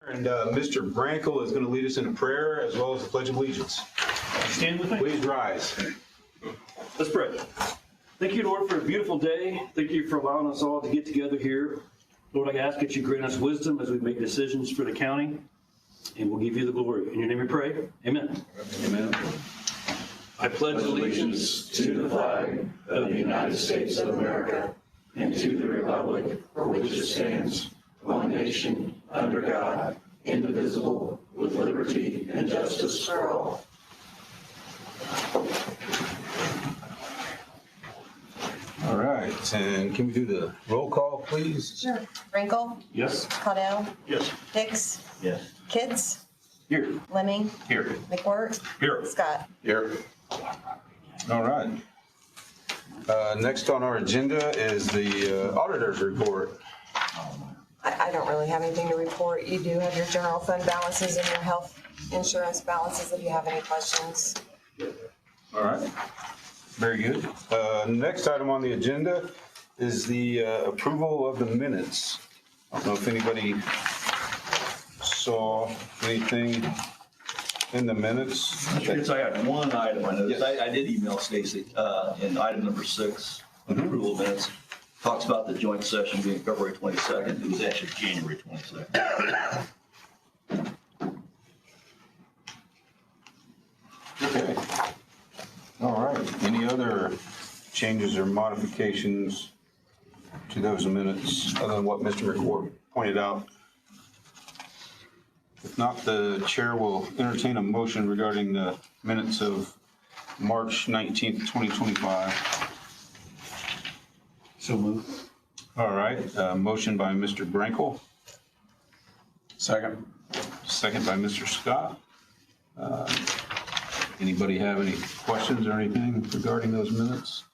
And Mr. Brankel is going to lead us in a prayer as well as the Pledge of Allegiance. Stand with me. Please rise. Let's pray. Thank you, Lord, for a beautiful day. Thank you for allowing us all to get together here. Lord, I ask that you grant us wisdom as we make decisions for the county, and we'll give you the glory. In your name we pray. Amen. Amen. I pledge allegiance to the flag of the United States of America and to the republic for which it stands, one nation, under God, indivisible, with liberty and justice for all. All right, and can we do the roll call, please? Sure. Brinkle, Yes. Caudell, Yes. Hicks, Yes. Kids, Here. Lemming, Here. McWhort, Here. Scott. Here. All right. Next on our agenda is the auditor's report. I don't really have anything to report. You do have your general fund balances and your health insurance balances if you have any questions. All right. Very good. Next item on the agenda is the approval of the minutes. I don't know if anybody saw anything in the minutes. I had one item I noticed. Yes. I did email Stacy in item number 6, approval of minutes. Talks about the joint session being February 22nd. It was actually January 22nd. Okay. All right. Any other changes or modifications to those minutes other than what Mr. McWhort pointed out? If not, the chair will entertain a motion regarding the minutes of March 19th, 2025. So moved. All right, motion by Mr. Brankel. Second. Second by Mr. Scott. Anybody have any questions or anything regarding those minutes?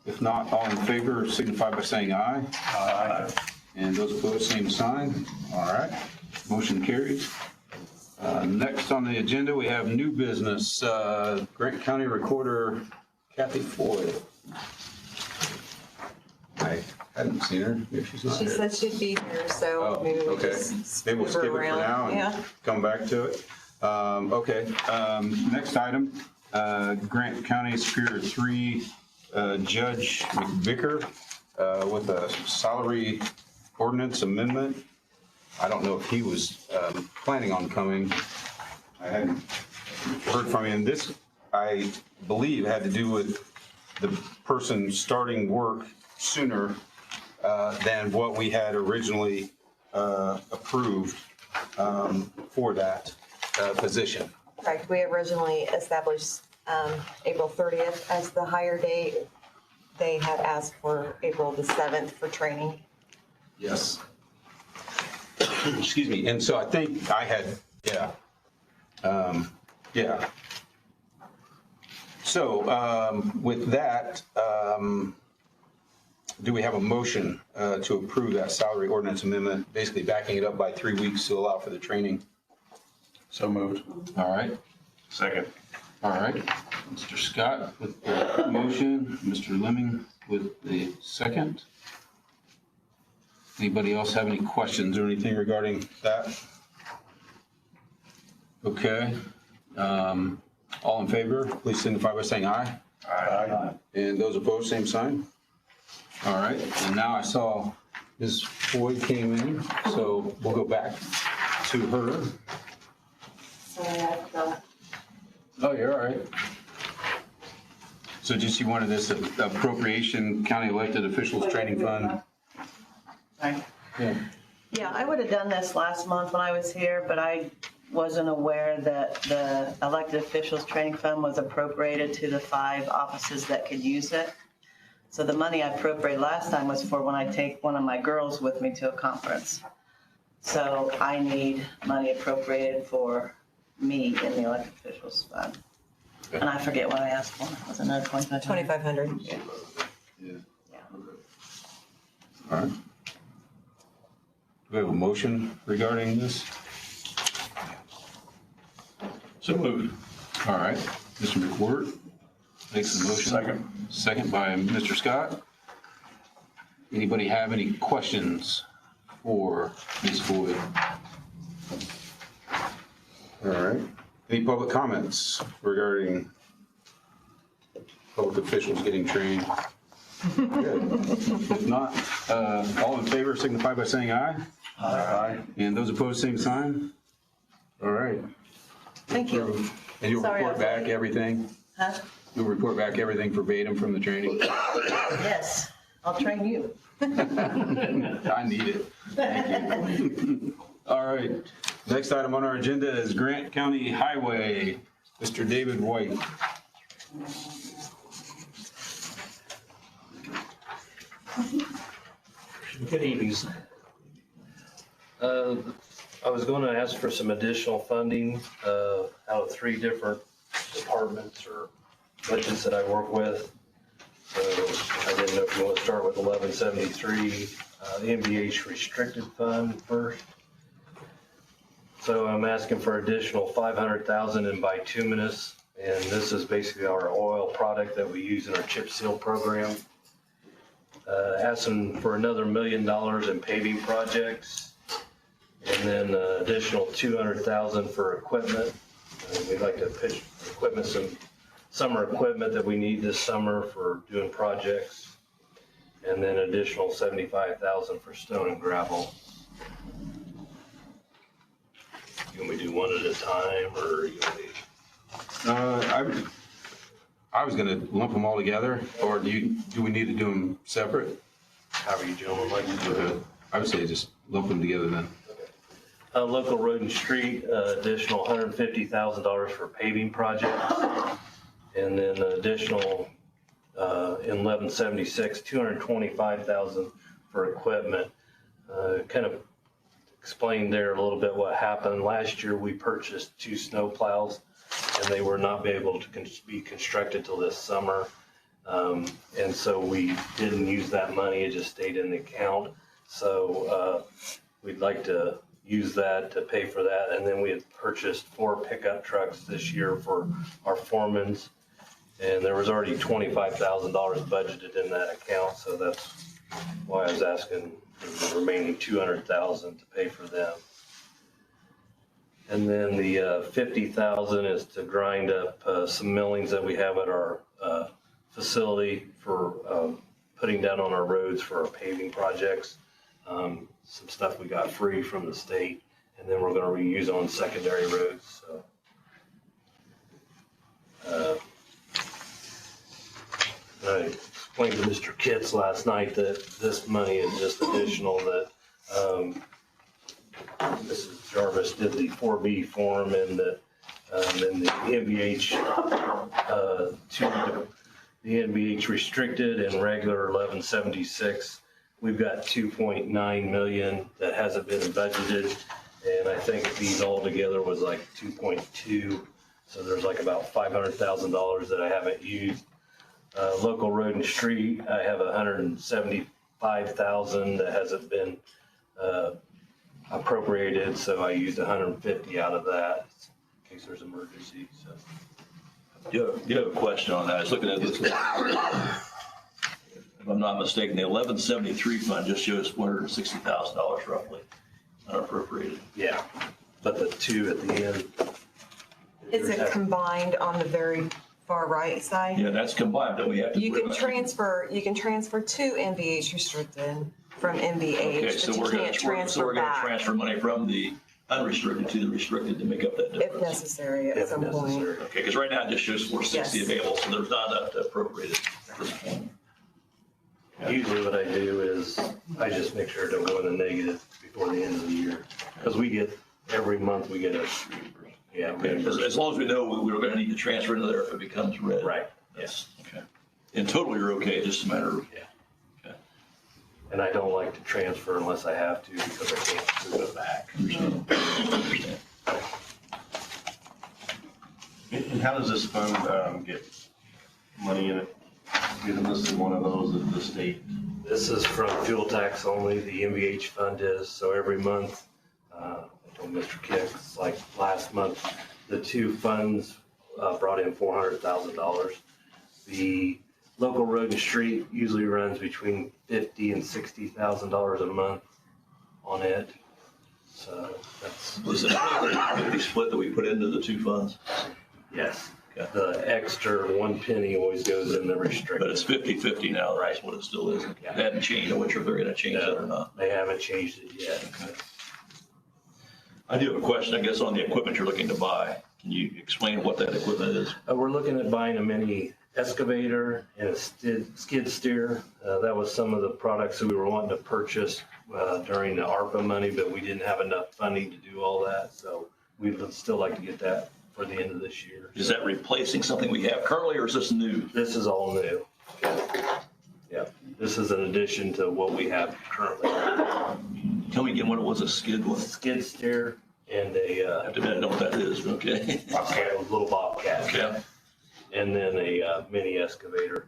If not, all in favor signify by saying aye. Aye. And those opposed, same sign. All right, motion carries. Next on the agenda, we have new business. Grant County Recorder Kathy Floyd. I hadn't seen her. If she's not She here. said she'd be here, so Oh, maybe we'll okay. just Maybe we'll move her skip it for around. now Yeah. and come back to it. Okay, next item, Grant County Superior 3 Judge McVicker with a salary ordinance amendment. I don't know if he was planning on coming. I hadn't heard from him. This, I believe, had to do with the person starting work sooner than what we had originally approved for that position. Correct. We originally established April 30th as the hire date. They had asked for April the 7th for training. Yes. Excuse me. And so I think I had, yeah. Yeah. So with that, do we have a motion to approve that salary ordinance amendment, basically backing it up by 3 weeks to allow for the training? So moved. All right. Second. All right. Mr. Scott with the motion, Mr. Lemming with the second. Anybody else have any questions or anything regarding that? Okay. All in favor, please signify by saying aye. Aye. And those opposed, same sign. All right, and now I saw Ms. Floyd came in, so we'll go back to her. Sorry, I forgot. Oh, you're all right. So just you wanted this appropriation county elected officials training fund? Sorry. Yeah. Yeah, I would have done this last month when I was here, but I wasn't aware that the elected officials training fund was appropriated to the 5 offices that could use it. So the money I appropriated last time was for when I take one of my girls with me to a conference. So I need money appropriated for me in the elected officials fund. And I forget what I asked for. It was another 2,500. 2,500. Yeah. Yeah. Yeah. All right. Do we have a motion regarding this? So moved. All right, Mr. McWhort makes the motion. Second. Second by Mr. Scott. Anybody have any questions for Ms. Floyd? All right. Any public comments regarding public officials getting trained? Good. If not, all in favor signify by saying aye. Aye. And those opposed, same sign. All right. Thank you. And you'll Sorry, I report was back late. everything? Huh? You'll report back everything verbatim from the training? Yes, I'll train you. I need it. Thank you. All right. Next item on our agenda is Grant County Highway. Mr. David White. Good evening. I was going to ask for some additional funding out of 3 different departments or budgets that I work with. So I didn't know if you want to start with 1173, the MVH restricted fund first. So I'm asking for additional 500,000 in bituminous, and this is basically our oil product that we use in our chip seal program. Asking for another $1 million in paving projects, and then additional 200,000 for equipment. We'd like to pitch equipment, some summer equipment that we need this summer for doing projects, and then additional 75,000 for stone and gravel. Can we do one at a time, or you want me? I was gonna lump them all together, or do we need to do them separate? However you gentlemen like to do it. I would say just lump them together then. Local road and street, additional $150,000 for paving projects. And then additional, in 1176, 225,000 for equipment. Kind of explained there a little bit what happened. Last year, we purchased 2 snow plows, and they were not be able to be constructed till this summer. And so we didn't use that money, it just stayed in the account. So we'd like to use that to pay for that. And then we had purchased 4 pickup trucks this year for our foremans. And there was already $25,000 budgeted in that account, so that's why I was asking for the remaining 200,000 to pay for them. And then the 50,000 is to grind up some millings that we have at our facility for putting down on our roads for our paving projects. Some stuff we got free from the state, and then we're going to reuse on secondary roads. So, I explained to Mr. Kitts last night that this money is just additional, that Mrs. Jarvis did the 4B form, and that in the NVH to the NVH restricted and regular 1176, we've got 2.9 million that hasn't been budgeted, and I think these all together was like 2.2. So there's like about $500,000 that I haven't used. Local road and street, I have 175,000 that hasn't been appropriated, so I used 150 out of that in case there's emergency. So You have a question on that. I was looking at this. If I'm not mistaken, the 1173 fund just shows $460,000 roughly unappropriated. yeah, but the 2 at the end. Is it combined on the very far right side? Yeah, that's combined, then we have to. You can transfer to NVH restricted from Okay, NVH, so but you we're gonna, can't so transfer we're gonna back transfer money from the unrestricted to the restricted to make up that if difference. necessary at If some point. necessary. Okay, because right now it just shows 460 Yes. available, so there's not enough to appropriate it at this point. Usually what I do is I just make sure it don't go in the negative before the end of the year. Because we get, every month we get a, yeah. Okay, as long as we know we're gonna need to transfer into there if it becomes red. Right, Yes, okay. In total, you're okay, just a matter of. yeah. Okay. And I don't like to transfer unless I have to because I can't move it back. Understand. And how does this fund get money in it? Given this is one of those that the state, This is from fuel tax only, the MVH fund is, so every month, I told Mr. Kicks, like last month, the 2 funds brought in $400,000. The local road and street usually runs between $50,000 and $60,000 a month on it. So that's Was it a 50 split that we put into the two funds? Yes. Okay. The extra 1 penny always goes in the But restricted. it's 50/50 now, that's what it still is. It hadn't changed, I'm not sure if they're gonna change that or not. They haven't changed it yet. I do have a question, I guess, on the equipment you're looking to buy. Can you explain what that equipment is? We're looking at buying a mini excavator and a skid steer. That was some of the products that we were wanting to purchase during the ARPA money, but we didn't have enough funding to do all that. So we'd still like to get that for the end of this year. Is that replacing something we have currently, or is this new? This is all new. Yeah, this is an addition to what we have currently. Tell me again what it was, a skid one? Skid steer and I have to admit, I know what that is, but okay. a little bobcat. Okay. And then a mini excavator.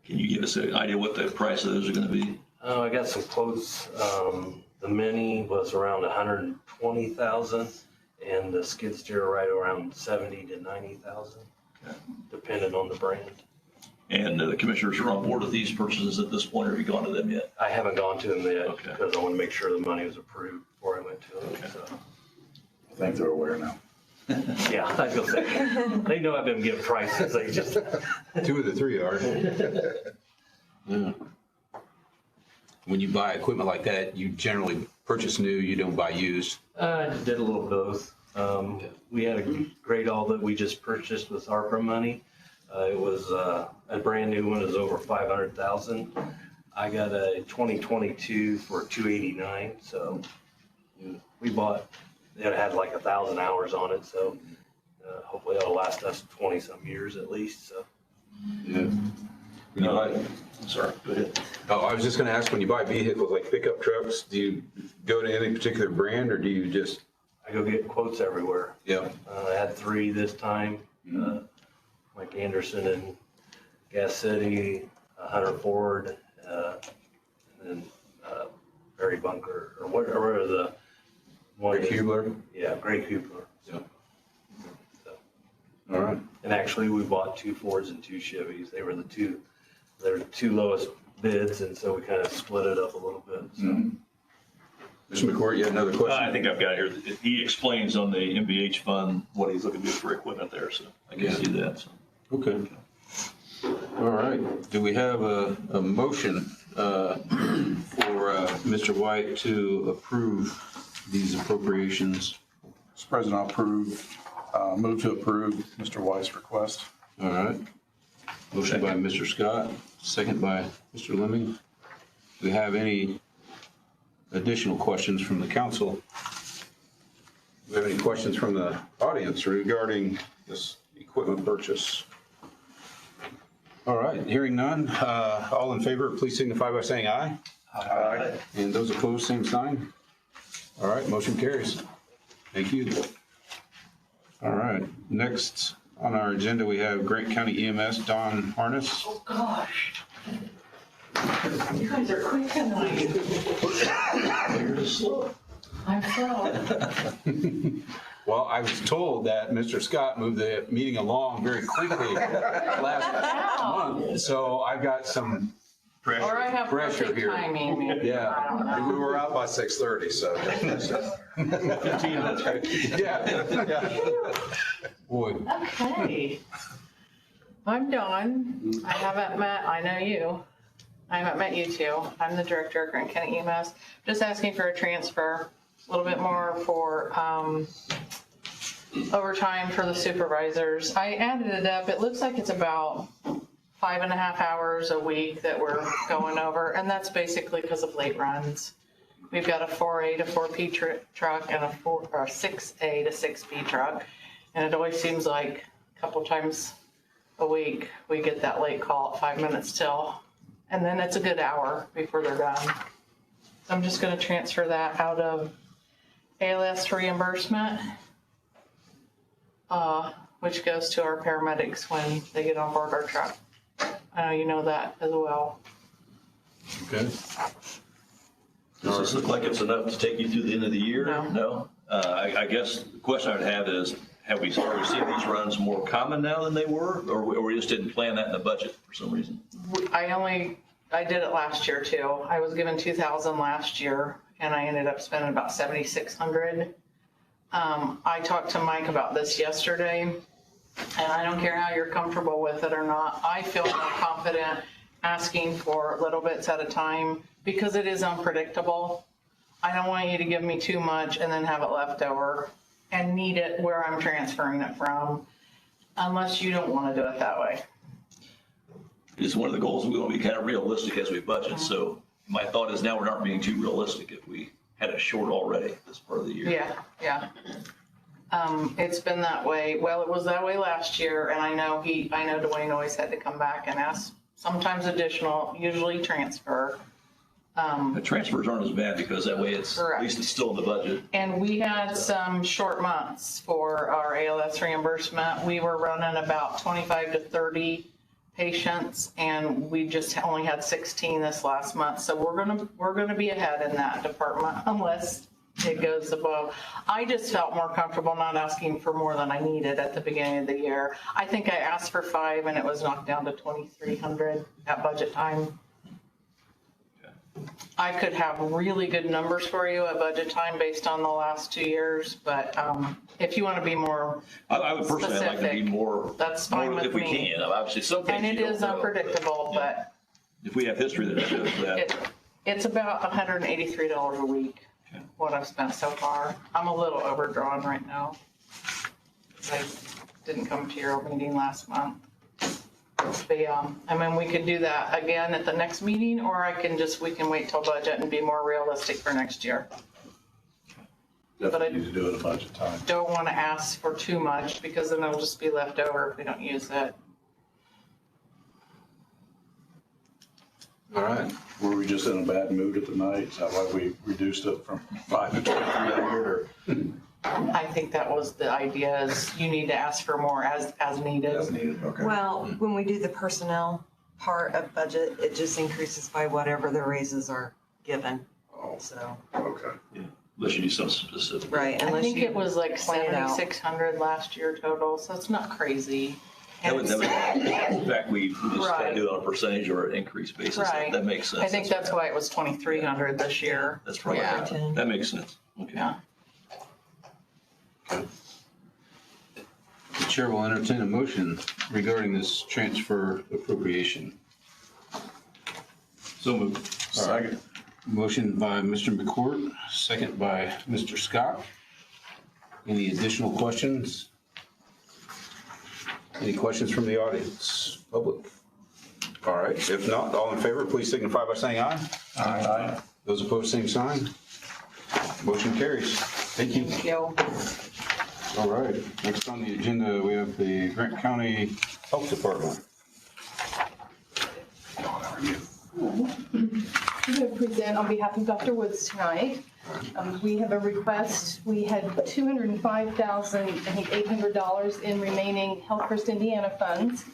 Can you give us an idea what the price of those are gonna be? I got some quotes. The mini was around 120,000 and the skid steer right around 70 to 90,000, Okay. depending on the brand. And the commissioners are on board with these purchases at this point, or have you gone to them yet? I haven't gone to them yet Okay. because I want to make sure the money was approved before I went to them. Okay. So, I think they're aware now. yeah, I feel say they know I've been giving prices. They just Two of the three are. Yeah. When you buy equipment like that, you generally purchase new, you don't buy used. did a little both. We had a great all that we just purchased with ARPA money. It was a brand new one. It was over 500,000. I got a 2022 for 289. So we bought. It had like 1,000 hours on it. So hopefully it'll last us 20 some years at least. So Yeah. When you buy, Sorry, go ahead. oh, I was just gonna ask, when you buy vehicles like pickup trucks, do you go to any particular brand or do you just, I go get quotes everywhere. yeah? I had 3 this time. Mike Anderson in Gas City, Hunter Ford, and then Barry Bunker, or whatever the one Rick is. Hubler? Yeah, Greg Hubler. Yeah. All right. And actually, we bought 2 Fords and 2 Chevys. They were the two lowest bids, and so we kind of split it up a little bit. So. Mr. McCourt, you had another I question? think I've got here, he explains on the MVH fund what he's looking to do for equipment there, so I can see that, so. Okay. All right. Do we have a motion for Mr. White to approve these appropriations? Mr. President, I'll move to approve Mr. White's request. All right. Motion by Mr. Scott, second by Mr. Lemming. Do we have any additional questions from the council? Do we have any questions from the audience regarding this equipment purchase? All right, hearing none. All in favor, please signify by saying aye. Aye. And those opposed, same sign. All right, motion carries. Thank you. All right, next on our agenda, we have Grant County EMS, Don Harness. Oh, gosh. You guys are quick tonight. You're just slow. I'm slow. Well, I was told that Mr. Scott moved the meeting along very quickly last month, so I've got some, Or I have Pressure perfect here. timing, maybe. I don't know. we were out by 6:30, so. 15 minutes, right? Yeah. Boy, Okay. I'm Dawn. I know you. I haven't met you two. I'm the director of Grant County EMS. Just asking for a transfer, a little bit more for overtime for the supervisors. I added it up. It looks like it's about 5.5 hours a week that we're going over, and that's basically because of late runs. We've got a 4A to 4P truck and a 6A to 6P truck, and it always seems like a couple times a week we get that late call at 5 minutes till, and then it's a good hour before they're done. So I'm just going to transfer that out of ALS reimbursement, which goes to our paramedics when they get on board our truck. I know you know that as well. okay. Does this look like it's enough to take you through the end of the year? No. No? I guess the question I would have is, are we seeing these runs more common now than they were, or we just didn't plan that in the budget for some reason? I did it last year too. I was given 2,000 last year, and I ended up spending about 7,600. I talked to Mike about this yesterday, and I don't care how you're comfortable with it or not. I feel more confident asking for little bits at a time because it is unpredictable. I don't want you to give me too much and then have it left over and need it where I'm transferring it from, unless you don't want to do it that way. It's one of the goals. We want to be kind of realistic as we budget. So my thought is now we're not being too realistic if we had a short already this part of the year. Yeah. It's been that way. Well, it was that way last year, and I know Dwayne always had to come back and ask, sometimes additional, usually transfer. The transfers aren't as bad because that way it's, Correct. at least it's still in the budget. And we had some short months for our ALS reimbursement. We were running about 25 to 30 patients, and we just only had 16 this last month. So we're gonna be ahead in that department unless it goes above. I just felt more comfortable not asking for more than I needed at the beginning of the year. I think I asked for 5 and it was knocked down to 2,300 at budget time. I could have really good numbers for you at budget time based on the last 2 years, but if you want to be more I would personally like to be specific, more, that's fine with if we me. can. Obviously, some And things it you don't is know. unpredictable, but If we have history that shows that. it's about $183 a week, Okay. what I've spent so far. I'm a little overdrawn right now. I didn't come to your meeting last month. But I mean, we could do that again at the next meeting, or we can wait till budget and be more realistic for next year. Definitely need to do it at budget time. Don't want to ask for too much because then it'll just be left over if we don't use it. All right. Were we just in a bad mood at the night? Is that why we reduced it from 5 to 2,300 or? I think that was the idea, is you need to ask for more as needed. As needed, okay. Well, when we do the personnel part of budget, it just increases by whatever the raises are given, Oh, so, okay. Unless you do something specific. right, I unless think you it was like plan it out. 7,600 last year total, so it's not crazy. That And would, it's- in fact, we just try Right. to do it on a percentage or an increase basis. Right. That makes sense. I think that's why it was 2,300 this year. That's probably Yeah. right. That makes sense. Okay. Yeah. The chair will entertain a motion regarding this transfer appropriation. So moved. Second. Motion by Mr. McCourt, second by Mr. Scott. Any additional questions? Any questions from the audience, public? All right, if not, all in favor, please signify by saying aye. Aye. Those opposed, same sign. Motion carries. Thank you. Yo. All right, next on the agenda, we have the Grant County Health Department. I'm going to present on behalf of Dr. Woods tonight. We have a request. We had $205,800 in remaining Health First Indiana funds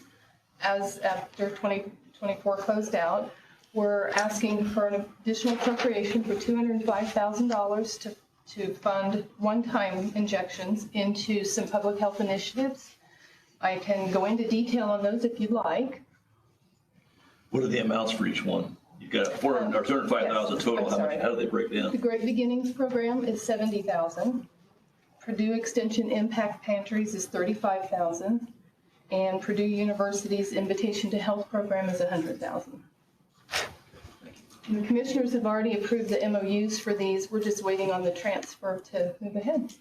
as after 2024 closed out. We're asking for an additional appropriation for $205,000 to fund one-time injections into some public health initiatives. I can go into detail on those if you'd like. What are the amounts for each one? You've got 400 or 205,000 total. I'm How sorry. do they break down? The Great Beginnings program is $70,000. Purdue Extension Impact Pantries is $35,000. And Purdue University's Invitation to Health program is $100,000. The commissioners have already approved the MOUs for these. We're just waiting on the transfer to move ahead.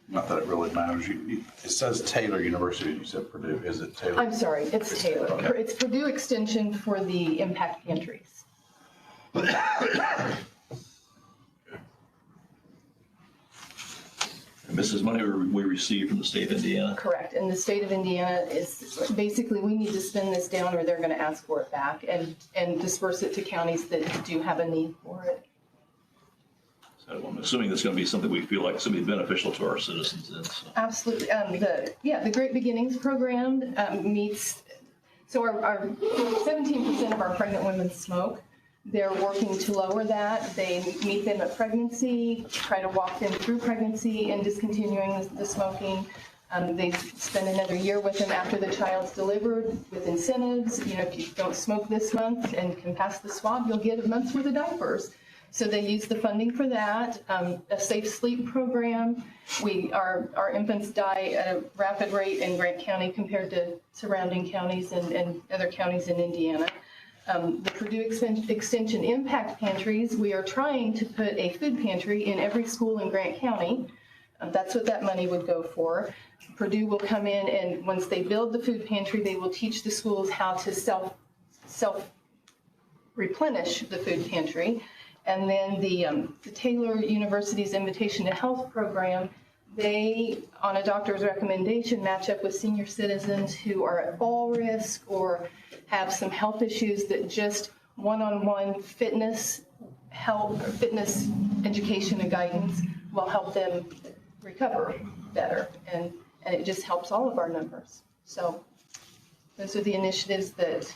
Not that it really matters. It says Taylor University, you said Purdue. Is it Taylor? I'm sorry, it's Taylor. Okay. It's Purdue Extension for the Impact Pantries. And this is money we received from the state of Indiana. Correct, and the state of Indiana is, basically, we need to spend this down or they're gonna ask for it back and disperse it to counties that do have a need for it. So I'm assuming that's going to be something we feel like is going to be beneficial to our citizens. And so. Absolutely, the Great Beginnings program meets, so our 17% of our pregnant women smoke. They're working to lower that. They meet them at pregnancy, try to walk them through pregnancy and discontinuing the smoking. They spend another year with them after the child's delivered with incentives. You know, if you don't smoke this month and can pass the swab, you'll get a month's worth of diapers. So they use the funding for that, a safe sleep program. Our infants die at a rapid rate in Grant County compared to surrounding counties and other counties in Indiana. The Purdue Extension Impact Pantries, we are trying to put a food pantry in every school in Grant County. That's what that money would go for. Purdue will come in, and once they build the food pantry, they will teach the schools how to self-replenish the food pantry. And then the Taylor University's Invitation to Health program, they, on a doctor's recommendation, match up with senior citizens who are at all risk or have some health issues that just one-on-one fitness education and guidance will help them recover better. And it just helps all of our numbers. So those are the initiatives that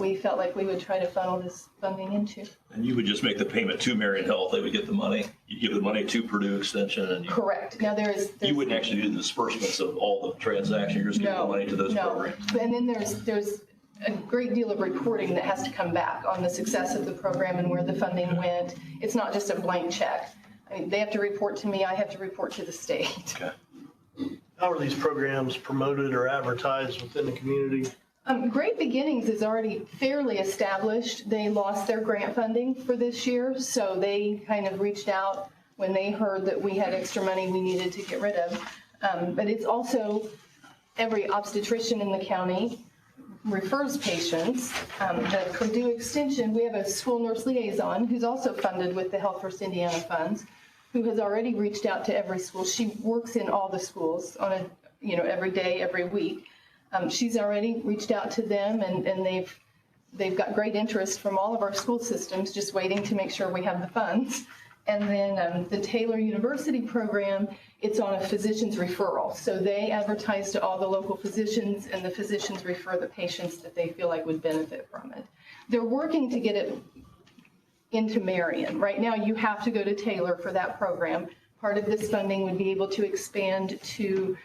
we felt like we would try to funnel this funding into. And you would just make the payment to Marion Health, they would get the money. You give the money to Purdue Extension and Correct. Now you wouldn't actually do the disbursements of all the transactions, you're just giving the money to those programs. And then there's a great deal of reporting that has to come back on the success of the program and where the funding went. It's not just a blank check. I mean, they have to report to me, I have to report to the state. Okay. How are these programs promoted or advertised within the community? Great Beginnings is already fairly established. They lost their grant funding for this year, so they kind of reached out when they heard that we had extra money we needed to get rid of. But it's also every obstetrician in the county refers patients. The Purdue Extension, we have a school nurse liaison who's also funded with the Health First Indiana funds, who has already reached out to every school. She works in all the schools on a, every day, every week. She's already reached out to them, and they've got great interest from all of our school systems, just waiting to make sure we have the funds. And then the Taylor University program, it's on a physician's referral. So they advertise to all the local physicians, and the physicians refer the patients that they feel like would benefit from it. They're working to get it into Marion. Right now, you have to go to Taylor for that program. Part of this funding would be able to expand to,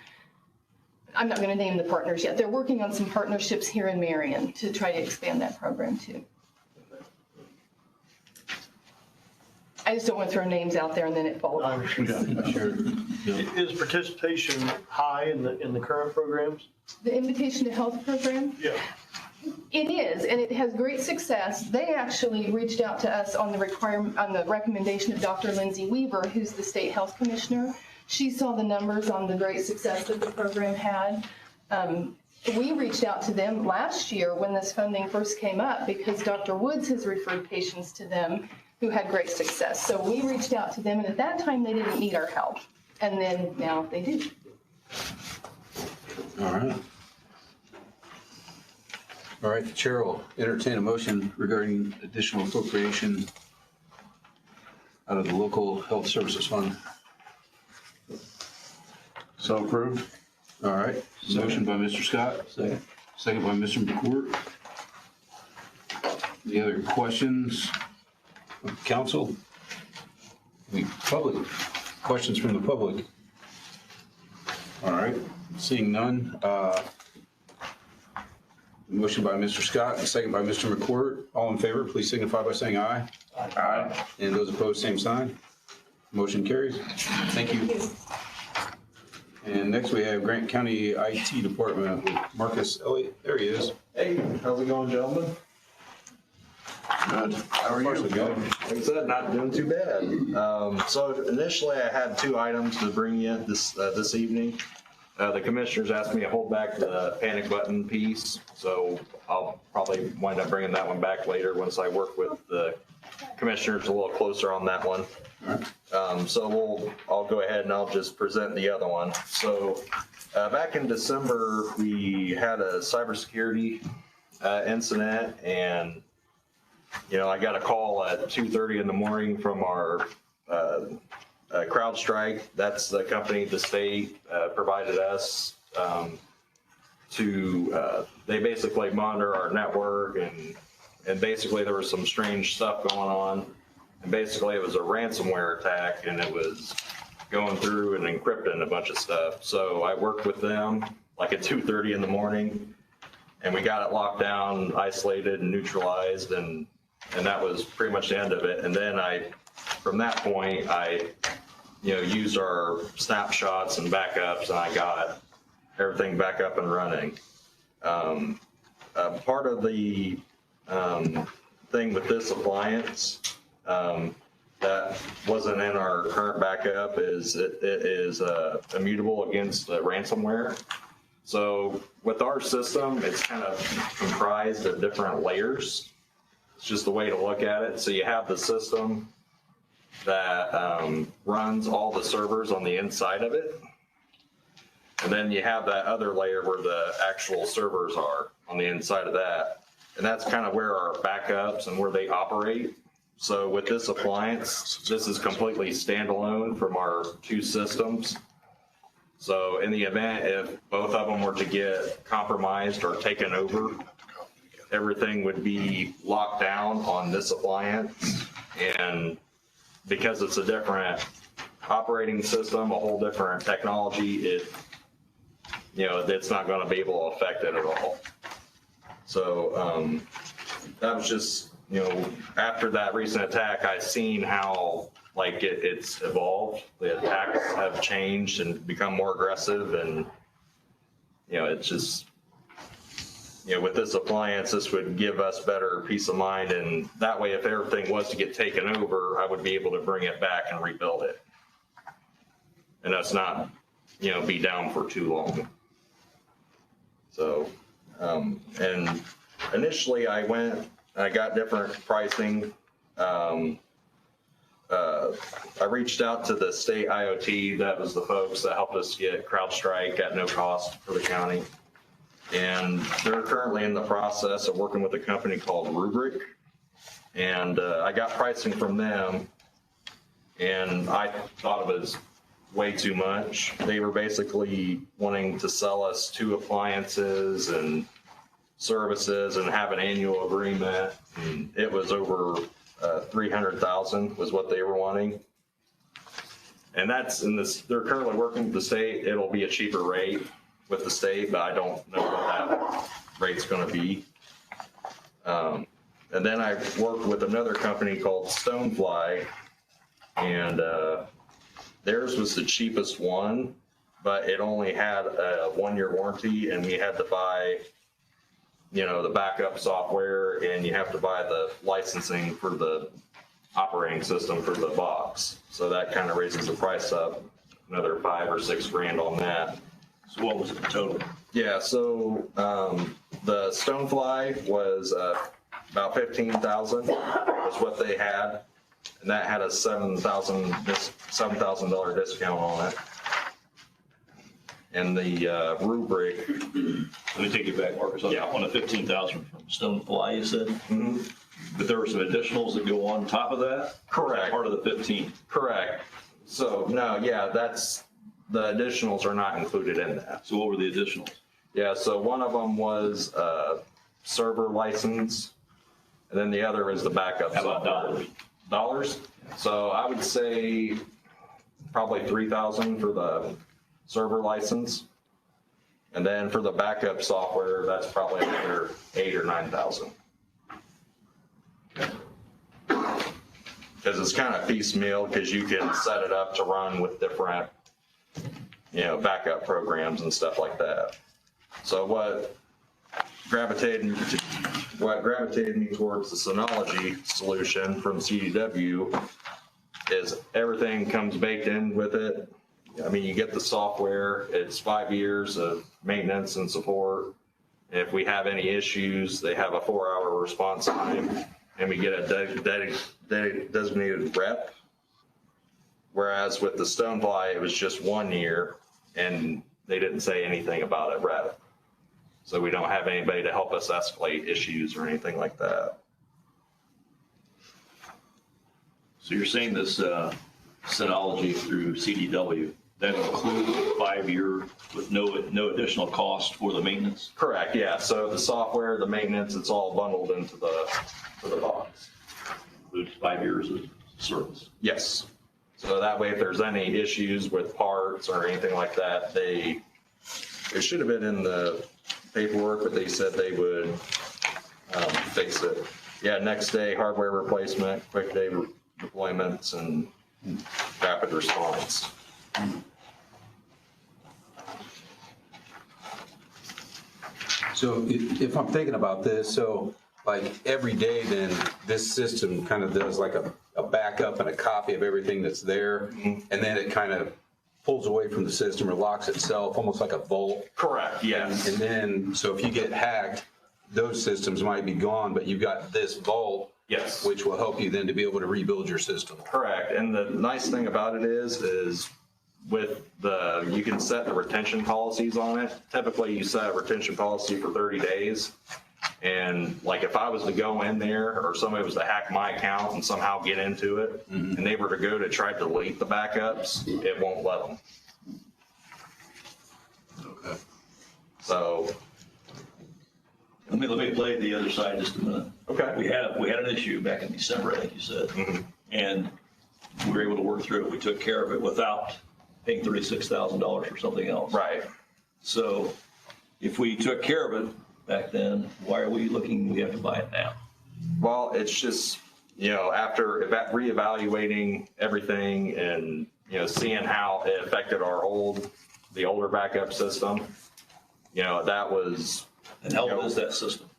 I'm not going to name the partners yet. They're working on some partnerships here in Marion to try to expand that program too. I just don't want to throw names out there and then it falls. Is participation high in the current programs? The Invitation to Health program? Yeah. It is, and it has great success. They actually reached out to us on the recommendation of Dr. Lindsay Weaver, who's the state health commissioner. She saw the numbers on the great success that the program had. We reached out to them last year when this funding first came up because Dr. Woods has referred patients to them who had great success. So we reached out to them, and at that time they didn't need our help. And then now they do. All right. All right, the chair will entertain a motion regarding additional appropriation out of the local health services fund. So approved. All right, motion by Mr. Scott. Second by Mr. McCourt. Any other questions of council? Any public, questions from the public? All right, seeing none. Motion by Mr. Scott and second by Mr. McCourt. All in favor, please signify by saying aye. Aye. And those opposed, same sign. Motion carries. Thank you. And next we have Grant County IT Department with Marcus Elliott. There he is. Hey, how's it going, gentlemen? Good. How are you? Like I said, not doing too bad. So initially I had 2 items to bring you this evening. The commissioners asked me to hold back the panic button piece, so I'll probably wind up bringing that one back later once I work with the commissioners a little closer on that one. So I'll go ahead and I'll just present the other one. So back in December, we had a cybersecurity incident, and I got a call at 2:30 in the morning from our CrowdStrike. That's the company the state provided us they basically monitor our network, and basically there was some strange stuff going on, and basically it was a ransomware attack, and it was going through and encrypting a bunch of stuff. So I worked with them like at 2:30 in the morning, and we got it locked down, isolated, and neutralized, and that was pretty much the end of it. And then I from that point, I, used our snapshots and backups, and I got everything back up and running. Part of the thing with this appliance that wasn't in our current backup is it is immutable against ransomware. So with our system, it's kind of comprised of different layers. It's just the way to look at it. So you have the system that runs all the servers on the inside of it. And then you have that other layer where the actual servers are on the inside of that. And that's kind of where our backups and where they operate. So with this appliance, this is completely standalone from our two systems. So in the event if both of them were to get compromised or taken over, everything would be locked down on this appliance. And because it's a different operating system, a whole different technology, it's not going to be able to affect it at all. So that was just, after that recent attack, I've seen how it's evolved. The attacks have changed and become more aggressive, and it's just, with this appliance, this would give us better peace of mind, and that way, if everything was to get taken over, I would be able to bring it back and rebuild it, and that's not, be down for too long. So, and initially I got different pricing. I reached out to the state IoT. That was the folks that helped us get CrowdStrike at no cost for the county. And they're currently in the process of working with a company called Rubrik. And I got pricing from them, and I thought it was way too much. They were basically wanting to sell us 2 appliances and services and have an annual agreement. And it was over $300,000 was what they were wanting. And that's in this, they're currently working with the state. It'll be a cheaper rate with the state, but I don't know what that rate's going to be. And then I worked with another company called Stonefly, and theirs was the cheapest one, but it only had a 1-year warranty, and we had to buy, the backup software, and you have to buy the licensing for the operating system for the box. So that kind of raises the price up another $5 or $6 grand on that. So what was it total? Yeah, so the Stonefly was about $15,000 was what they had, and that had a $7,000 discount on it. And the Rubrik. Let me take you back, Marcus. Yeah. On the 15,000 from Stonefly, you said? Mm-hmm. But there were some additionals that go on top of that? Correct. Part of the 15? Correct. So, no, yeah, that's, the additionals are not included in that. So what were the additionals? Yeah, so one of them was server license, and then the other is the backup. How about software. Dollars? So I would say probably $3,000 for the server license. And then for the backup software, that's probably another $8,000 or $9,000. Because it's kind of piecemeal, because you can set it up to run with different, backup programs and stuff like that. So what gravitated me towards the Synology solution from CDW is everything comes baked in with it. I mean, you get the software, it's 5 years of maintenance and support. If we have any issues, they have a 4-hour response time, and we get a designated rep. Whereas with the Stonefly, it was just 1 year, and they didn't say anything about a rep. So we don't have anybody to help us escalate issues or anything like that. So you're saying this Synology through CDW, that includes 5 year with no additional cost for the maintenance? Correct, yeah. So the software, the maintenance, it's all bundled into the box. Includes 5 years of service? Yes. So that way, if there's any issues with parts or anything like that, it should have been in the paperwork, but they said they would fix it. Yeah, next day hardware replacement, quick day deployments and rapid response. So if I'm thinking about this, so like every day then this system kind of does like a backup and a copy of everything that's there. And then it kind of pulls away from the system or locks itself, almost like a vault. Correct, yes. And then, so if you get hacked, those systems might be gone, but you've got this vault. Yes. Which will help you then to be able to rebuild your system. Correct. And the nice thing about it is with you can set the retention policies on it. Typically you set a retention policy for 30 days. And like if I was to go in there or somebody was to hack my account and somehow get into it and they were to go to try to delete the backups, it won't let them. Okay. So. Let me play the other side just a minute. Okay. We had an issue back in December, I think you said, and we were able to work through it. We took care of it without paying $36,000 for something else. Right. So if we took care of it back then, why are we looking, we have to buy it now? Well, it's just, after reevaluating everything and, seeing how it affected the older backup system, that was. And how old is that system?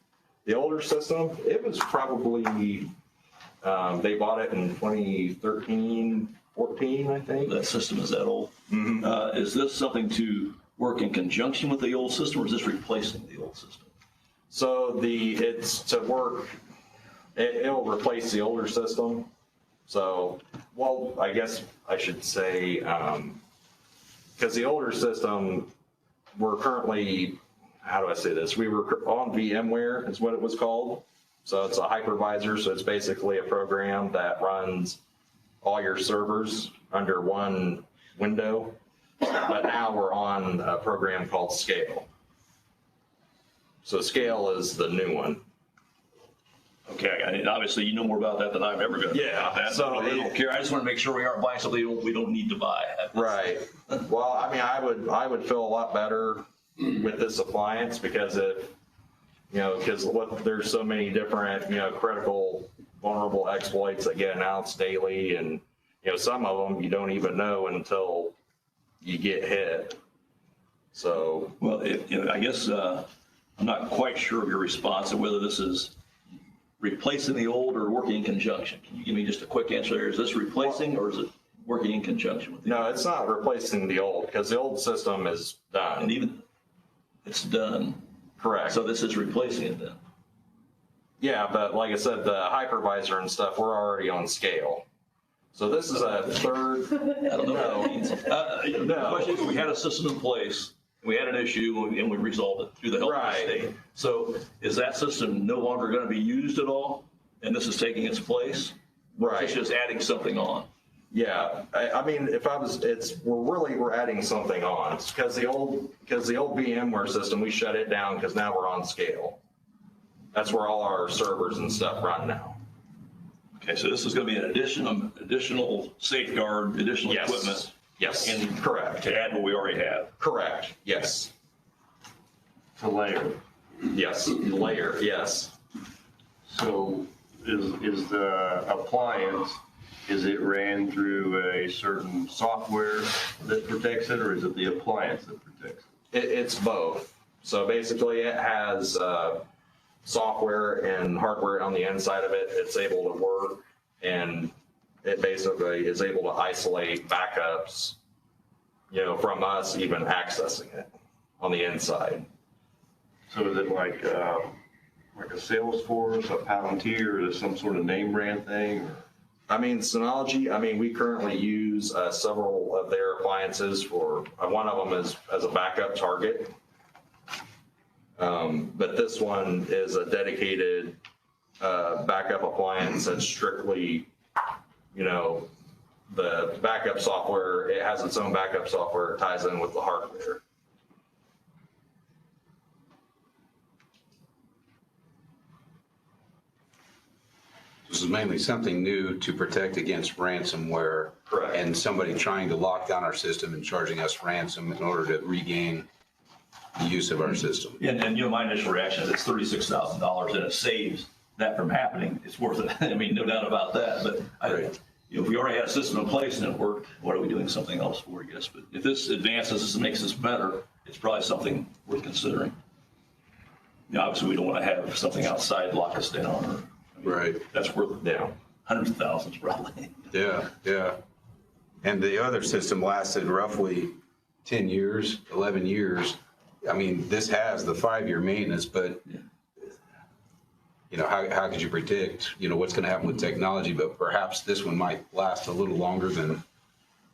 The older system, it was probably, they bought it in 2013, 14, I think. That system is that old? Is this something to work in conjunction with the old system, or is this replacing the old system? So it's to work, it'll replace the older system. So, well, I guess I should say, because the older system, we're currently, how do I say this? We were on VMware is what it was called. So it's a hypervisor. So it's basically a program that runs all your servers under one window. But now we're on a program called Scale. So Scale is the new one. Okay, and obviously you know more about that than I'm ever going to know about that. So I don't care. I just want to make sure we aren't buying something we don't need to buy. Right. Well, I mean, I would feel a lot better with this appliance because there's so many different, critical, vulnerable exploits that get announced daily. And, some of them you don't even know until you get hit. So. Well, I guess I'm not quite sure of your response and whether this is replacing the old or working in conjunction. Can you give me just a quick answer there? Is this replacing or is it working in conjunction with the old? No, it's not replacing the old because the old system is done. And even it's done. Correct. So this is replacing it then? Yeah, but like I said, the hypervisor and stuff, we're already on Scale. So this is a third. I don't know what that means. The question is, we had a system in place, we had an issue, and we resolved it through the help of the state. So is that system no longer going to be used at all? And this is taking its place? Right. Or is it just adding something on? Yeah, I mean, we're adding something on because the old VMware system, we shut it down because now we're on Scale. That's where all our servers and stuff run now. Okay, so this is going to be an additional safeguard, additional equipment. Yes, and correct. To add what we already have. Correct, yes. To layer. Yes, layer, yes. So is the appliance, is it ran through a certain software that protects it, or is it the appliance that protects it? It's both. So basically it has software and hardware on the inside of it. It's able to work, and it basically is able to isolate backups, from us even accessing it on the inside. So is it like a Salesforce, a Palantir, or some sort of name brand thing? Or? I mean, Synology, we currently use several of their appliances for, one of them is as a backup target. But this one is a dedicated backup appliance that's strictly, the backup software, it has its own backup software, it ties in with the hardware. This is mainly something new to protect against ransomware. Correct. And somebody trying to lock down our system and charging us ransom in order to regain the use of our system. And my initial reaction is it's $36,000 and it saves that from happening. It's worth it. I mean, no doubt about that. But if we already had a system in place and it worked, what are we doing something else for, I guess? But if this advances us and makes this better, it's probably something worth considering. Obviously, we don't want to have something outside lock us down, Right. that's worth hundreds of thousands probably. Yeah, yeah. And the other system lasted roughly 10 years, 11 years. I mean, this has the 5-year maintenance, but how could you predict, what's going to happen with technology? But perhaps this one might last a little longer than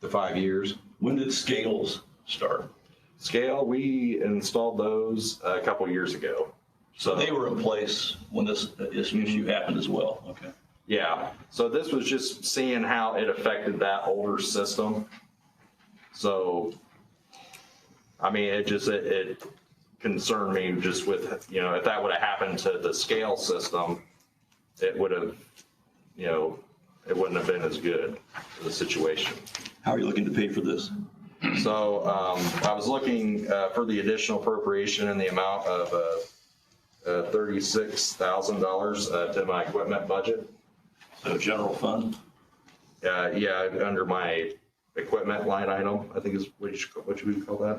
the 5 years. When did Scales start? Scale, we installed those a couple years ago. So they were in place when this issue happened as well, okay. Yeah, so this was just seeing how it affected that older system. So, I mean, it concerned me just with, if that would have happened to the Scale system, it would have, it wouldn't have been as good for the situation. How are you looking to pay for this? So I was looking for the additional appropriation in the amount of $36,000 to my equipment budget. So general fund? Yeah, under my equipment line item, I think is what should we call that?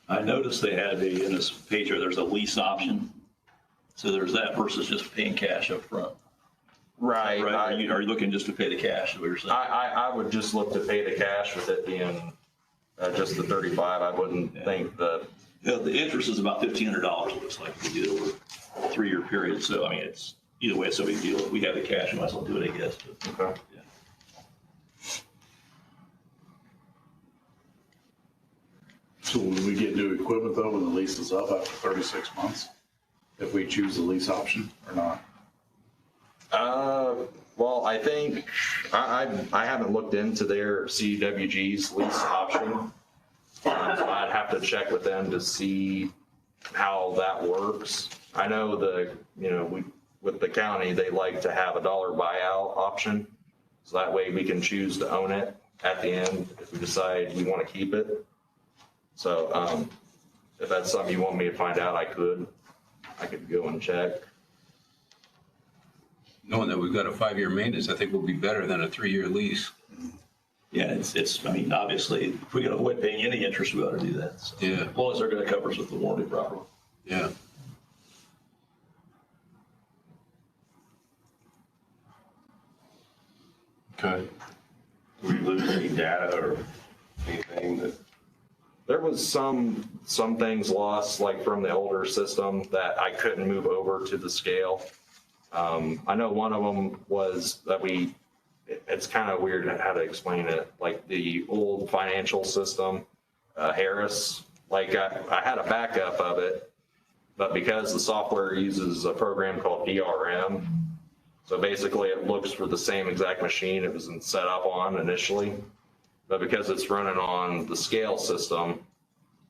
I noticed they had in this page here, there's a lease option. So there's that versus just paying cash up front. Right. Are you looking just to pay the cash, is what you're saying? I would just look to pay the cash with it being just the 35. I wouldn't think the interest is about $1,500, it looks like, we did over a 3-year period. So, I mean, it's either way, it's no big deal. If we have the cash, we might as well do it, I guess. But, okay. Yeah. So will we get new equipment though when the lease is up after 36 months? If we choose the lease option or not? Well, I think I haven't looked into their CDWG's lease option. So I'd have to check with them to see how that works. I know with the county, they like to have a dollar buyout option. So that way we can choose to own it at the end if we decide we want to keep it. So if that's something you want me to find out, I could go and check. Knowing that we've got a 5-year maintenance, I think will be better than a 3-year lease. Yeah, I mean, obviously, if we're going to avoid paying any interest, we ought to do that. So, Yeah. as long as they're going to cover us with the warranty properly. Yeah. Okay. Do we lose any data or anything that? There was some things lost, like from the older system that I couldn't move over to the Scale. I know one of them was that it's kind of weird how to explain it, like the old financial system, Harris, like I had a backup of it, but because the software uses a program called DRM, so basically it looks for the same exact machine it was set up on initially, but because it's running on the Scale system,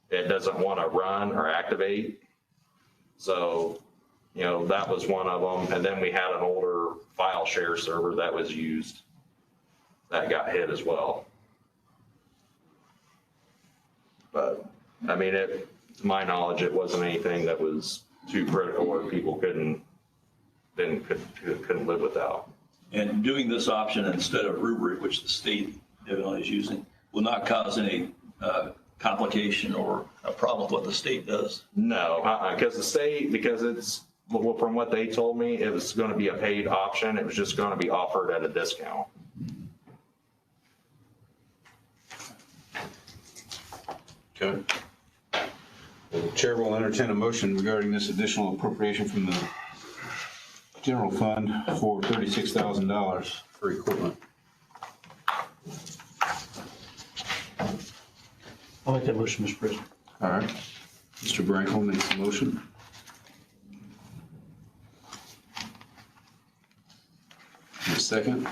it doesn't want to run or activate. So, that was one of them. And then we had an older file share server that was used that got hit as well. But, I mean, to my knowledge, it wasn't anything that was too critical where people couldn't live without. And doing this option instead of Rubric, which the state evidently is using, will not cause any complication or a problem with what the state does. No, because from what they told me, it was going to be a paid option. It was just going to be offered at a discount. Okay. The chair will entertain a motion regarding this additional appropriation from the general fund for $36,000 for equipment. I'll make that motion, Mr. President. All right. Mr. Brankel makes the motion. A second.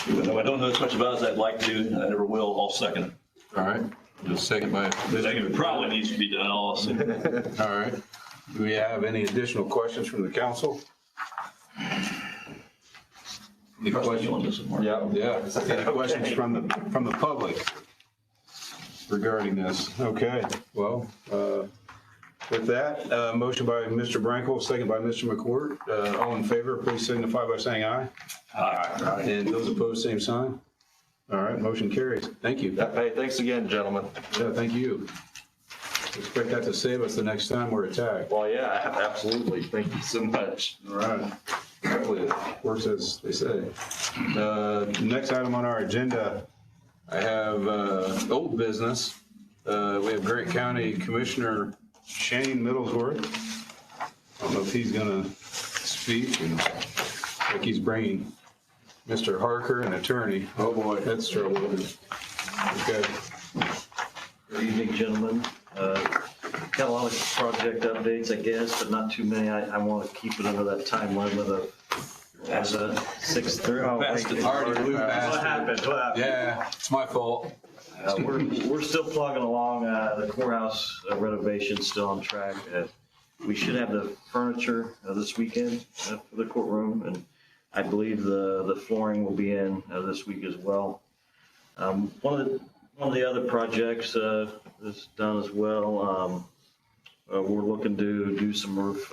Even though I don't know as much about it as I'd like to, and I never will, I'll second it. All right. A second by. It probably needs to be done also. All right. Do we have any additional questions from the council? Any questions on this one, Mark? Yeah. Any questions from the public regarding this? Okay, well, With that, motion by Mr. Brankel, second by Mr. McCourt. All in favor, please signify by saying aye. Aye. And those opposed, same sign. All right, motion carries. Thank you. Hey, thanks again, gentlemen. Yeah, thank you. Expect that to save us the next time we're attacked. Well, yeah, absolutely. Thank you so much. All right. Hopefully it works as they say. Next item on our agenda, I have old business. We have Grant County Commissioner Shane Middlesworth. I don't know if he's gonna speak, and like he's bringing Mr. Harker, an attorney. Oh boy, that's trouble. Okay. Good evening, gentlemen. Got a lot of project updates, I guess, but not too many. I want to keep it under that time limit of as a 6:30. Already blew past it. What happened? Yeah, it's my fault. We're still plugging along. The courthouse renovation still on track. We should have the furniture this weekend for the courtroom, and I believe the flooring will be in this week as well. One of the other projects is done as well. We're looking to do some roof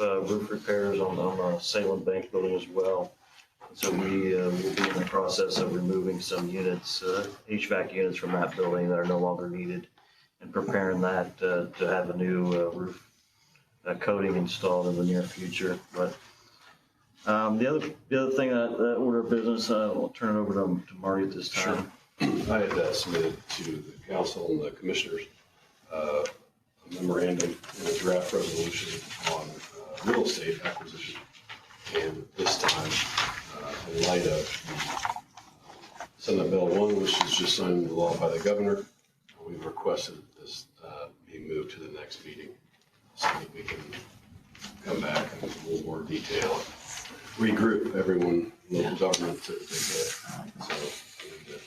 repairs on the Salem Bank building as well. So we will be in the process of removing some units, HVAC units from that building that are no longer needed, and preparing that to have a new roof coating installed in the near future. But the other thing that order of business, I'll turn it over to Marty at this time. Sure. I had submitted to the council and the commissioners a memorandum and a draft resolution on real estate acquisition. And this time, in light of Senate Bill 1, which is just signed into law by the governor, we've requested this be moved to the next meeting so that we can come back and in a little more detail, regroup everyone, local government to get. So we need to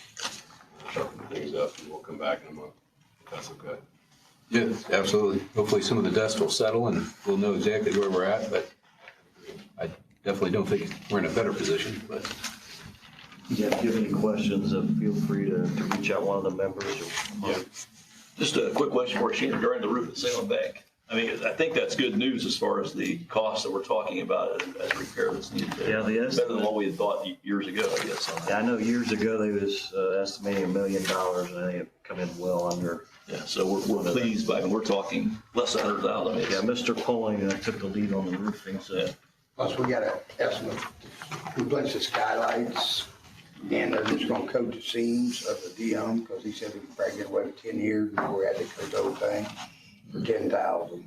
sharpen things up, and we'll come back in a month, if that's okay. Yeah, absolutely. Hopefully some of the dust will settle and we'll know exactly where we're at, but I definitely don't think we're in a better position, but. Yeah, if you have any questions, feel free to reach out one of the members. Yeah. Just a quick question for you, Shane, regarding the roof at Salem Bank. I mean, I think that's good news as far as the cost that we're talking about as repair that's needed. Yeah, the estimate. Better than what we had thought years ago, I guess. Yeah, I know years ago they was estimating $1 million, and they have come in well under. Yeah, so we're pleased by it. We're talking less than 100,000. Yeah, Mr. Poling took the lead on the roofing, so. Plus, we got an estimate to replace the skylights, and they're just gonna coat the seams of the dome, because he said we could probably get away with 10 years before we had to coat the whole thing for $10,000.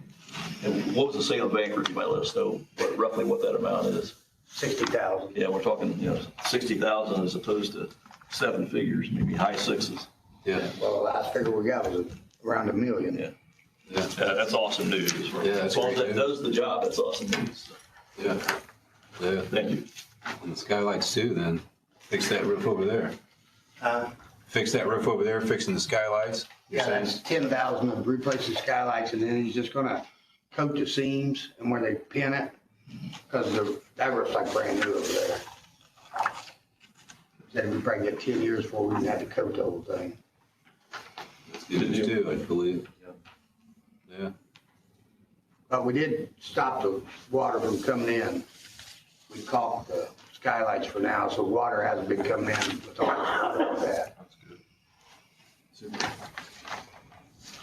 And what was the Salem Bank roof? You might let us know roughly what that amount is. $60,000. Yeah, we're talking, 60,000 as opposed to seven figures, maybe high sixes. Yeah. Well, the last figure we got was around $1 million. Yeah. That's awesome news. Yeah, that's as long as great that does the job, that's awesome news. Yeah. Yeah. Thank you. And the skylights too, then. Fix that roof over there. Fix that roof over there, fixing the skylights. Yeah, that's $10,000 to replace the skylights, and then he's just gonna coat the seams and where they pin it, because that roof's like brand new over there. Said we probably get 10 years before we even had to coat the whole thing. That's good news too, I believe. Yeah. But we did stop the water from coming in. We caulked the skylights for now, so water hasn't been coming in with all of that. That's good. Super.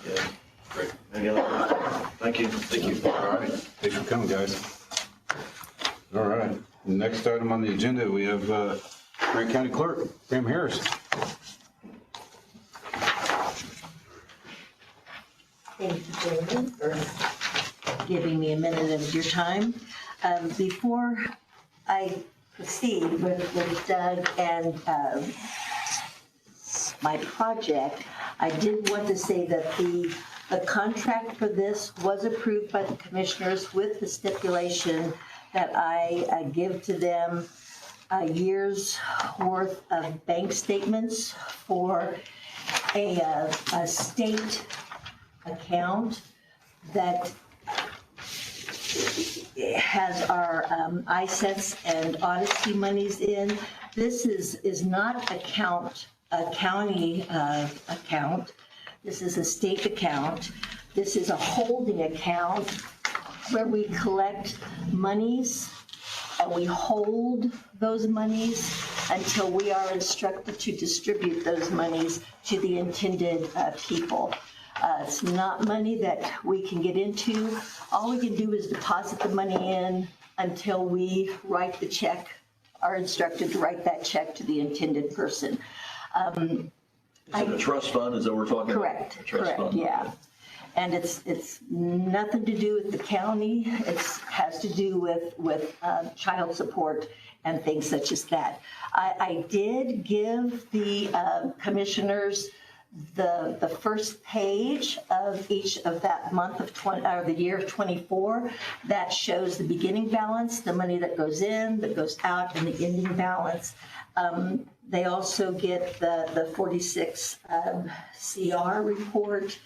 Yeah. Great. Any other questions? Thank you. Thank you. All right. Thanks for coming, guys. All right. Next item on the agenda, we have Grant County Clerk, Graham Harris. Thank you, gentlemen, for giving me a minute of your time. Before I proceed with Doug and my project, I did want to say that the contract for this was approved by the commissioners with the stipulation that I give to them a year's worth of bank statements for a state account that has our ISETs and Odyssey monies in. This is not a county account. This is a state account. This is a holding account where we collect monies and we hold those monies until we are instructed to distribute those monies to the intended people. It's not money that we can get into. All we can do is deposit the money in until we write the check, are instructed to write that check to the intended person. Is it a trust fund? Is that what we're talking about? Correct, A trust correct, fund. yeah. And it's nothing to do with the county. It has to do with child support and things such as that. I did give the commissioners the first page of each of that month of the year of 24 that shows the beginning balance, the money that goes in, that goes out, and the ending balance. They also get the 46 CR report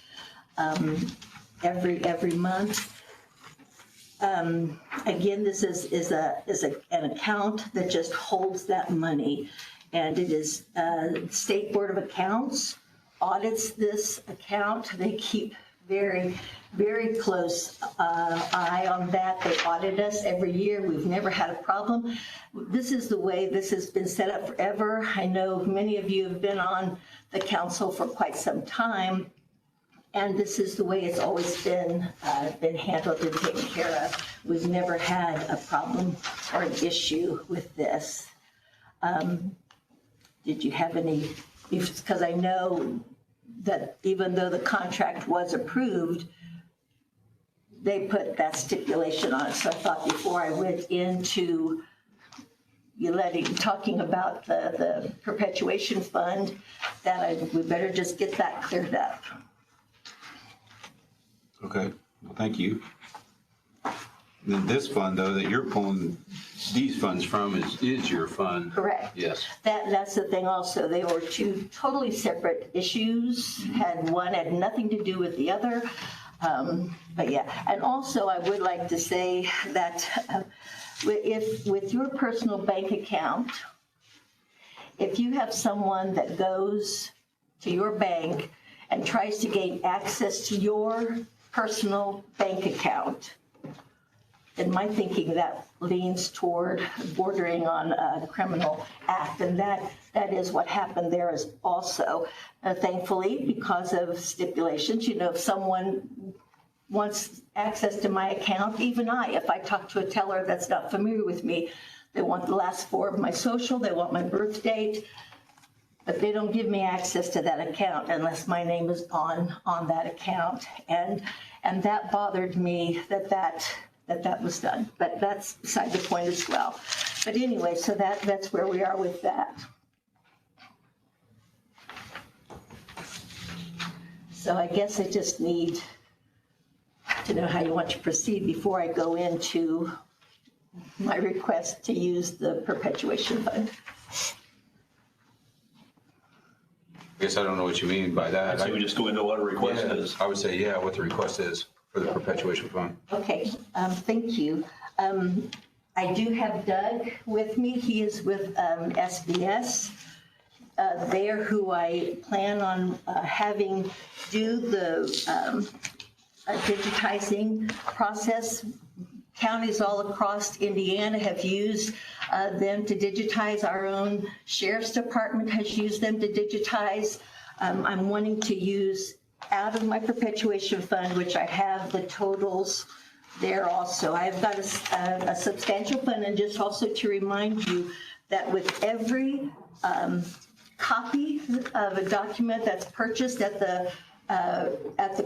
every month. Again, this is an account that just holds that money, and it is State Board of Accounts audits this account. They keep very, very close eye on that. They audit us every year. We've never had a problem. This is the way this has been set up forever. I know many of you have been on the council for quite some time, and this is the way it's always been handled and taken care of. We've never had a problem or an issue with this. Did you have any? Because I know that even though the contract was approved, they put that stipulation on it. So I thought before I went into talking about the perpetuation fund, that we better just get that cleared up. Okay, well, thank you. Then this fund, though, that you're pulling these funds from is your fund? Correct. Yes. That's the thing also. They were two totally separate issues. One had nothing to do with the other. But yeah, and also I would like to say that if with your personal bank account, if you have someone that goes to your bank and tries to gain access to your personal bank account, in my thinking, that leans toward bordering on a criminal act, and that is what happened there is also. Thankfully, because of stipulations, if someone wants access to my account, even if I talk to a teller that's not familiar with me, they want the last four of my social, they want my birth date, but they don't give me access to that account unless my name is on that account, and that bothered me that was done, but that's beside the point as well. But anyway, so that's where we are with that. So I guess I just need to know how you want to proceed before I go into my request to use the perpetuation fund. I guess I don't know what you mean by that. So we just go into what a request is. I would say, yeah, what the request is for the perpetuation fund. Okay, thank you. I do have Doug with me. He is with SBS there, who I plan on having do the digitizing process. Counties all across Indiana have used them to digitize. Our own sheriff's department has used them to digitize. I'm wanting to use out of my perpetuation fund, which I have the totals there also. I've got a substantial fund, and just also to remind you that with every copy of a document that's purchased at the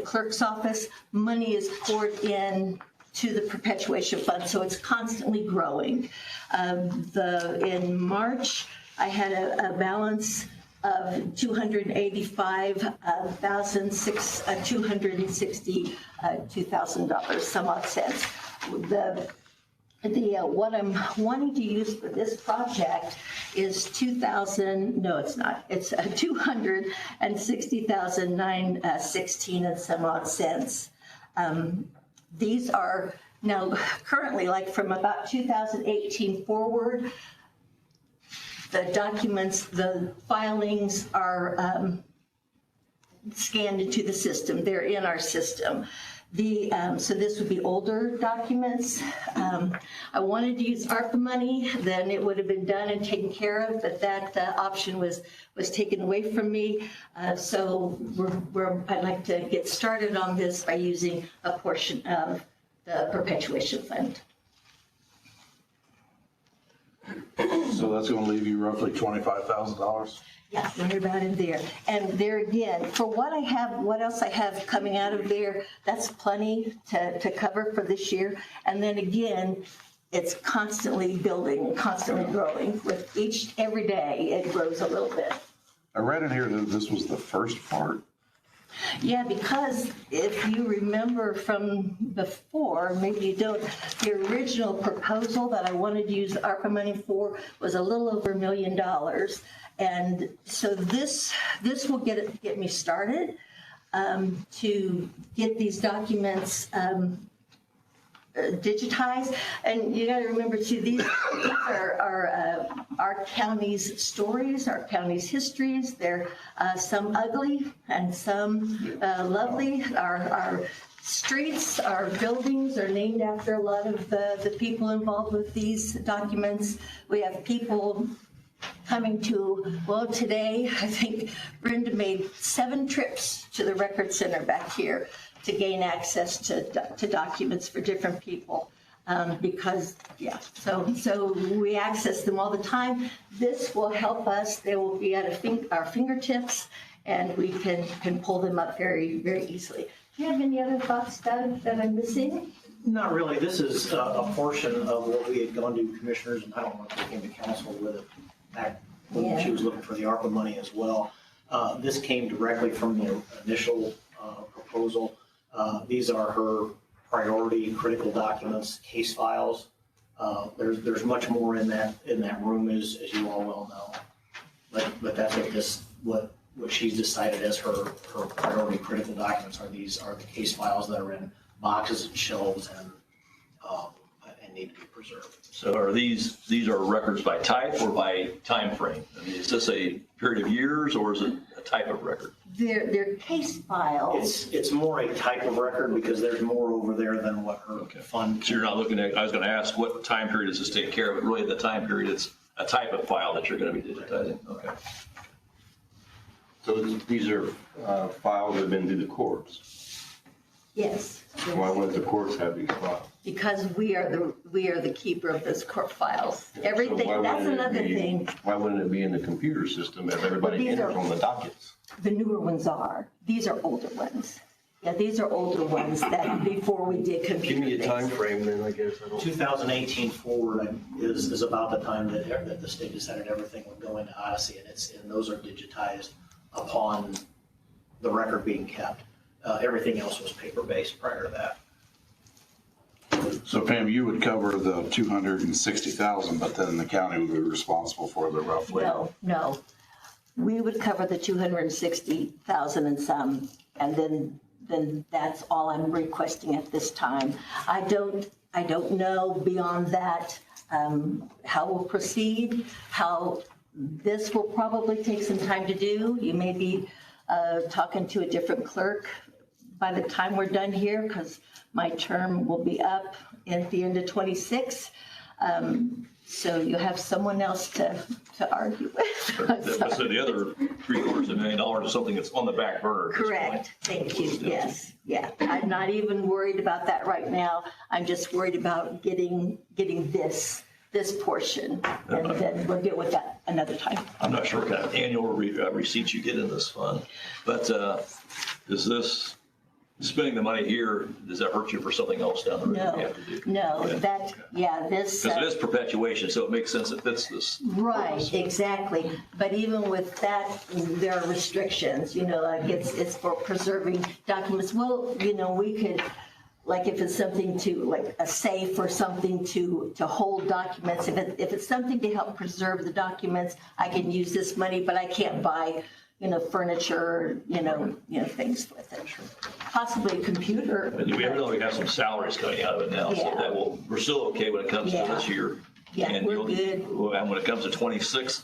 clerk's office, money is poured in to the perpetuation fund, so it's constantly growing. In March, I had a balance of $285,262,000, some odd cents. What I'm wanting to use for this project is it's 260,916 and some odd cents. These are now currently, like from about 2018 forward, the documents, the filings are scanned into the system. They're in our system. So this would be older documents. I wanted to use ARPA money, then it would have been done and taken care of, but that option was taken away from me. So I'd like to get started on this by using a portion of the perpetuation fund. So that's gonna leave you roughly $25,000? Yeah, right about in there. And there again, for what I have, what else I have coming out of there, that's plenty to cover for this year. And then again, it's constantly building and constantly growing. With every day, it grows a little bit. I read in here that this was the first part. Yeah, because if you remember from before, maybe you don't, the original proposal that I wanted to use ARPA money for was a little over $1 million. And so this will get me started to get these documents digitized. And you got to remember too, these are our county's stories, our county's histories. They're some ugly and some lovely. Our streets, our buildings are named after a lot of the people involved with these documents. We have people coming to, well, today, I think Brenda made 7 trips to the Record Center back here to gain access to documents for different people. Because, yeah, so we access them all the time. This will help us. They will be at our fingertips, and we can pull them up very, very easily. Do you have any other thoughts, Doug, that I'm missing? Not really. This is a portion of what we had gone to commissioners, and I don't know if they came to council with it back when she was looking for the ARPA money as well. This came directly from the initial proposal. These are her priority critical documents, case files. There's much more in that room, as you all well know. But that's what she's decided as her priority critical documents are the case files that are in boxes and shelves and need to be preserved. So are these are records by type or by time frame? I mean, is this a period of years or is it a type of record? They're case files. It's more a type of record because there's more over there than what her fund. So you're not looking at, I was going to ask what time period does this take care of, but really the time period, it's a type of file that you're going to be digitizing. Okay. So these are files that have been through the courts. Yes. Why wouldn't the courts have these files? Because we are the keeper of those court files. Everything, So that's another thing. Why wouldn't it be in the computer system as everybody enters on the dockets? The newer ones are. These are older ones. Yeah, these are older ones that before we did computer. Give me a time frame then, I guess. 2018 forward is about the time that the state decided everything would go into Odyssey, and those are digitized upon the record being kept. Everything else was paper-based prior to that. So Pam, you would cover the 260,000, but then the county would be responsible for the roughly. No. We would cover the 260,000 and some, and then that's all I'm requesting at this time. I don't know beyond that how we'll proceed, how this will probably take some time to do. You may be talking to a different clerk by the time we're done here, because my term will be up at the end of 26. So you'll have someone else to argue with. So the other $750,000 is something that's on the back burner. Correct. Thank you. Yes. Yeah. I'm not even worried about that right now. I'm just worried about getting this portion, and then we'll deal with that another time. I'm not sure what kind of annual receipts you get in this fund, but is this spending the money here, does that hurt you for something else down the road that you have to do? No, Okay. this. Because it is perpetuation, so it makes sense it fits this. Right, purpose. exactly. But even with that, there are restrictions, like it's for preserving documents. Well, we could, like if it's something to, like a safe or something to hold documents, if it's something to help preserve the documents, I can use this money, but I can't buy, furniture, things with it. Possibly a computer. But we evidently have some salaries coming out of it now, so we're still okay when it comes to this year. Yeah, And we're good. And when it comes to 26,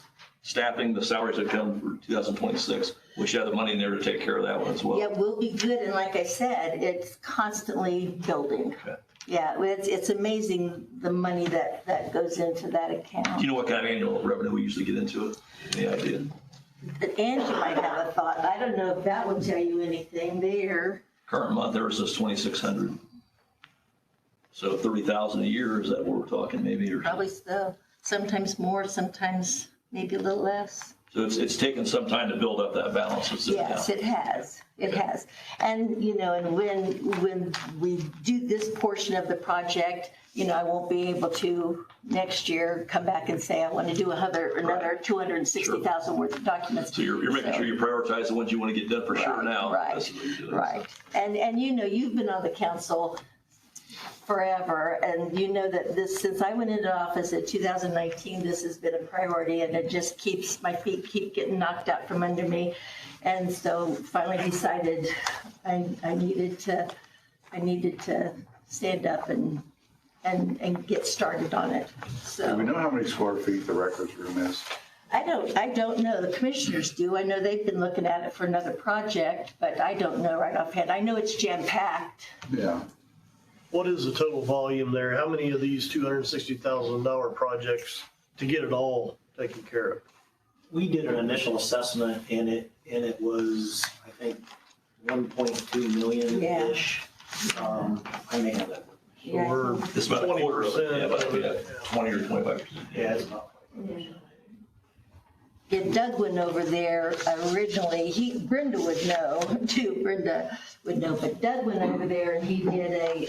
staffing, the salaries that come for 2026. We should have the money in there to take care of that one as well. Yeah, we'll be good, and like I said, it's constantly building. Okay. Yeah, it's amazing the money that goes into that account. Do you know what kind of annual revenue we usually get into it? Any idea? Angie might have a thought. I don't know if that will tell you anything there. Current month, there was this 2,600. So 30,000 a year, is that what we're talking maybe? Or Probably so. Sometimes more, sometimes maybe a little less. so it's taken some time to build up that balance. Yes, it has. It has. And, you know, and when we do this portion of the project, you know, I won't be able to next year come back and say, I want to do another 260,000 worth of documents. So you're making sure you prioritize the ones you want to get done for sure now. Right, That's what you're doing. right. And you know, you've been on the council forever, and you know that this, since I went into office in 2019, this has been a priority, and it just keeps, my feet keep getting knocked out from under me. And so finally decided I needed to stand up and get started on it. Do So we know how many square feet the records room is? I don't know. The commissioners do. I know they've been looking at it for another project, but I don't know right offhand. I know it's jam-packed. Yeah. What is the total volume there? How many of these $260,000 projects to get it all taken care of? We did an initial assessment and it was, I think, 1.2 million-ish. I may have that. Yeah. We're It's about a quarter of it, yeah, 20%. 20 or 25%. Yeah, it's about. Yeah, Doug went over there originally, Brenda would know too, Brenda would know, but Doug went over there and he did a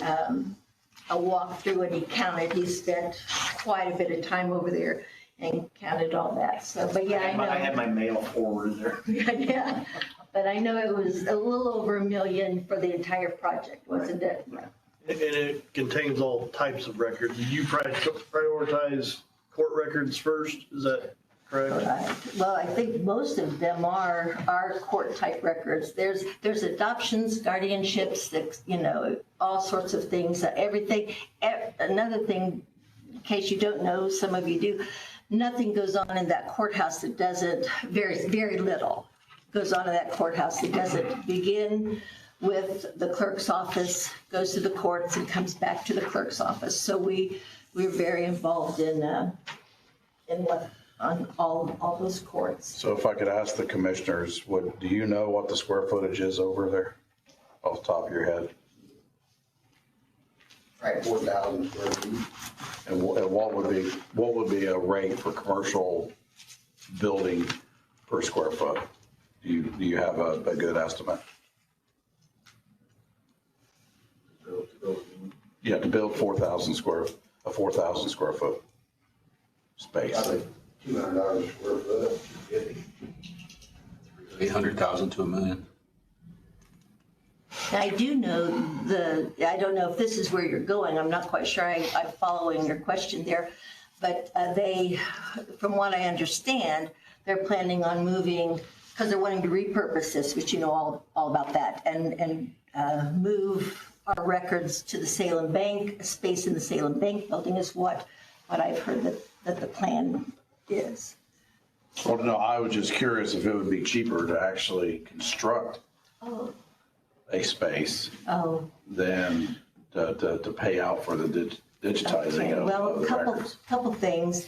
walkthrough and he counted, he spent quite a bit of time over there and counted all that, so, but yeah, I know. I had my mail forward there. Yeah, but I know it was a little over $1 million for the entire project, wasn't it? And it contains all types of records. Did you prioritize court records first? Is that correct? Right. Well, I think most of them are court-type records. There's adoptions, guardianships, you know, all sorts of things, everything. Another thing, in case you don't know, some of you do, nothing goes on in that courthouse that doesn't, very, very little goes on in that courthouse that doesn't begin with the clerk's office, goes to the courts and comes back to the clerk's office. So we're very involved in what, on all those courts. So if I could ask the commissioners, do you know what the square footage is over there off the top of your head? Right, 4,000 square feet. And what would be a rate for commercial building per square foot? Do you have a good estimate? Yeah, to build 4,000 square foot space. Probably $200 a square foot, $250. 800,000 to $1 million. I do know I don't know if this is where you're going. I'm not quite sure I'm following your question there. But from what I understand, they're planning on moving, because they're wanting to repurpose this, which you know all about that, and move our records to the Salem Bank. A space in the Salem Bank building is what I've heard that the plan is. Well, no, I was just curious if it would be cheaper to actually construct a space than to pay out for the digitizing of Well, the records. couple things.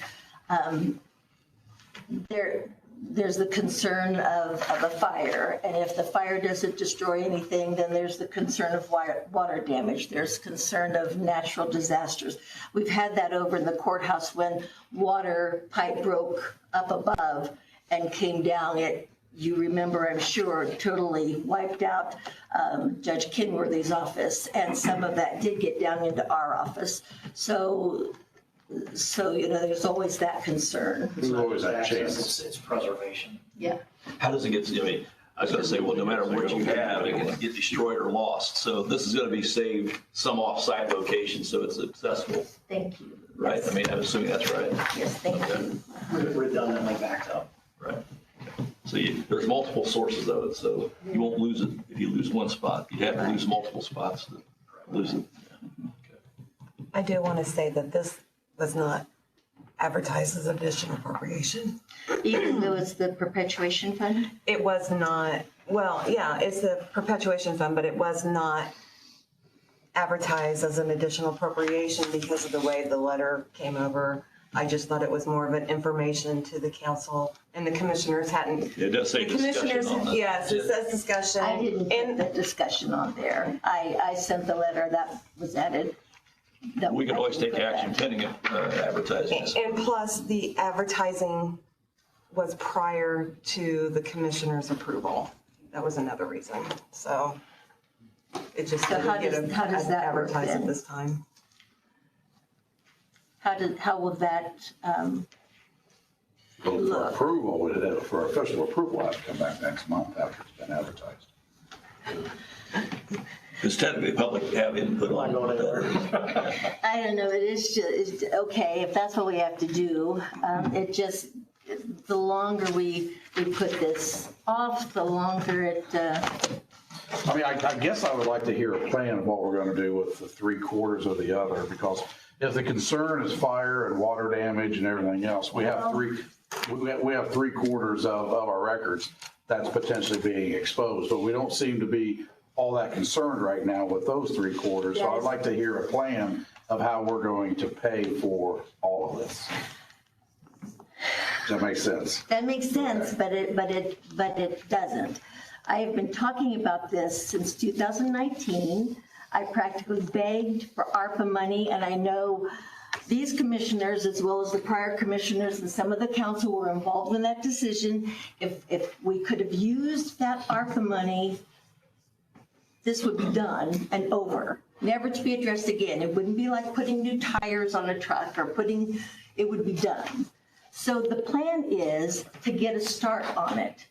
There's the concern of a fire, and if the fire doesn't destroy anything, then there's the concern of water damage. There's concern of natural disasters. We've had that over in the courthouse when water pipe broke up above and came down. You remember, I'm sure, totally wiped out Judge Kenworthy's office, and some of that did get down into our office. So you know, there's always that concern. There's always that chance. It's preservation. Yeah. How does it get, I was going to say, well, no matter what you have, it can get destroyed or lost. So this is going to be saved some off-site location so it's accessible, Thank you. right? I mean, I'm assuming that's right. Yes, thank you. Redundantly backed up. Right. So there's multiple sources of it, so you won't lose it if you lose one spot. You have to lose multiple spots to lose it. I do want to say that this was not advertised as additional appropriation. Even though it's the perpetuation fund? It was not, well, yeah, it's the perpetuation fund, but it was not advertised as an additional appropriation because of the way the letter came over. I just thought it was more of an information to the council, and the commissioners hadn't. It does say The discussion commissioners, on that. yes, it says discussion. I didn't put the discussion on there. I sent the letter that was added. We can always take action pending advertising. And plus, the advertising was prior to the commissioner's approval. That was another reason, so it just So how didn't get does that work advertised at then? this time. How will that, For approval, for official approval, it has to come back next month after it's been advertised. Because technically, the public have input on it. I don't know, it is just, it's, okay, if that's what we have to do, it just, the longer we put this off, the longer it, I mean, I guess I would like to hear a plan of what we're gonna do with the 3/4 of the other, because if the concern is fire and water damage and everything else, we have 3/4 of our records that's potentially being exposed, but we don't seem to be all that concerned right now with those 3/4. So I'd like to hear a plan of how we're going to pay for all of this. Does that make sense? that makes sense, but it doesn't. I have been talking about this since 2019. I practically begged for ARPA money, and I know these commissioners, as well as the prior commissioners and some of the council, were involved in that decision. If we could have used that ARPA money, this would be done and over, never to be addressed again. It wouldn't be like putting new tires on a truck or it would be done. So the plan is to get a start on it.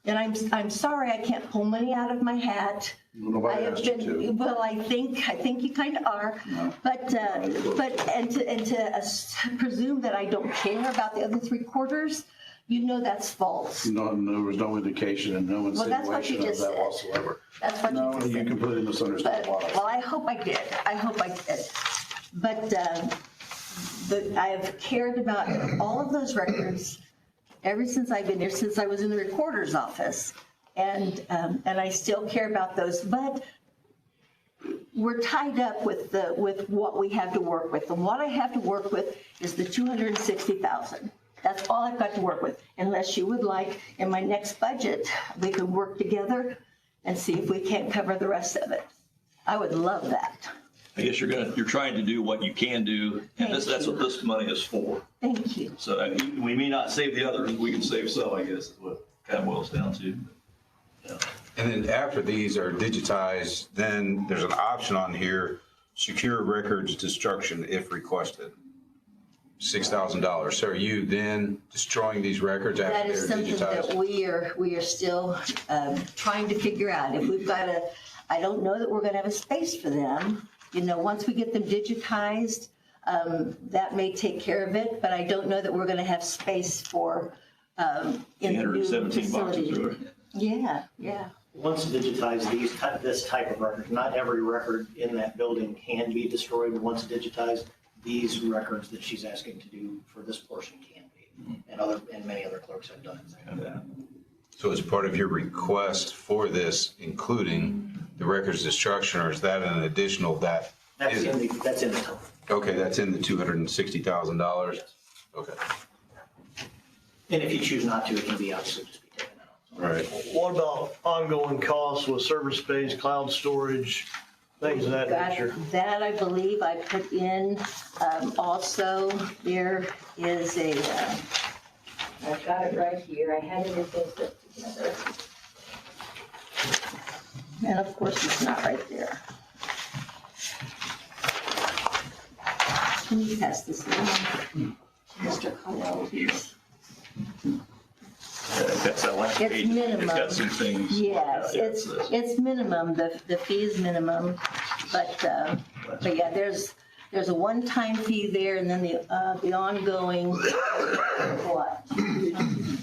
And I'm sorry I can't pull money out of my hat. Nobody asked you to. Well, I think you kind of are. No. But to presume that I don't care about the other 3/4, that's false. No, there was no indication and no Well, that's what you insinuation of just that said. whatsoever. That's what you No, just you said. completely misunderstood But, what I said. well, I hope I did. But I have cared about all of those records ever since I've been here, since I was in the recorder's office. And I still care about those, but we're tied up with what we have to work with. And what I have to work with is the $260,000. That's all I've got to work with. Unless you would like, in my next budget, we can work together and see if we can't cover the rest of it. I would love that. I guess you're trying to do what you can do, and that's what this money is for. Thank you. So we may not save the others, we can save some, I guess, is what it kind of boils down to. Yeah. And then after these are digitized, then there's an option on here, secure records destruction if requested. $6,000. So are you then destroying these records That after is they're something that digitized? we are still trying to figure out. If we've got I don't know that we're going to have a space for them. Once we get them digitized, that may take care of it, but I don't know that we're going to have space for in the new 817 boxes facility. or Yeah. Once digitized, this type of record, not every record in that building can be destroyed. Once digitized, these records that she's asking to do for this portion can be, and many other clerks have done exactly that. So as part of your request for this, including the records destruction, or is that an additional that? That's in the total. Okay, that's in the $260,000? Okay. And if you choose not to, it can be obviously just be taken out. Right. What about ongoing costs with server space, cloud storage, things of that nature? That I believe I put in. Also, there is I've got it right here. I had it in this together. And of course, it's not right there. Can you pass this along, Mr. Connell, please? That's that last It's page. minimum. It's got some things. Yes, Yeah, it's minimum, the fee is minimum, but yeah, there's a one-time fee there, and then the ongoing, what?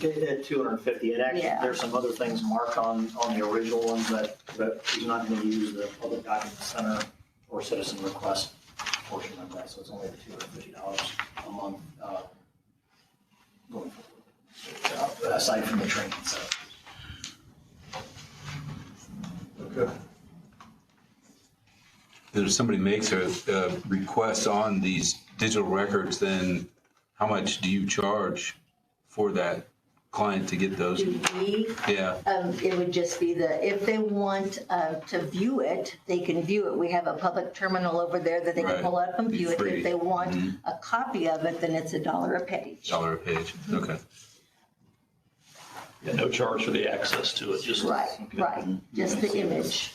At 250, it actually, Yeah. there's some other things marked on the original ones that she's not going to use the Public Document Center or citizen request portion of that, so it's only the $250 a month going forward. aside from the training itself. Okay. If somebody makes a request on these digital records, then how much do you charge for that client to get those? Do we? Yeah. It would just be if they want to view it, they can view it. We have a public terminal over there that they can Right. pull up and view it. Free. If they want a copy of it, then it's $1 a page. $1 a page, okay. Yeah, no charge for the access to it, just. Right, just the image.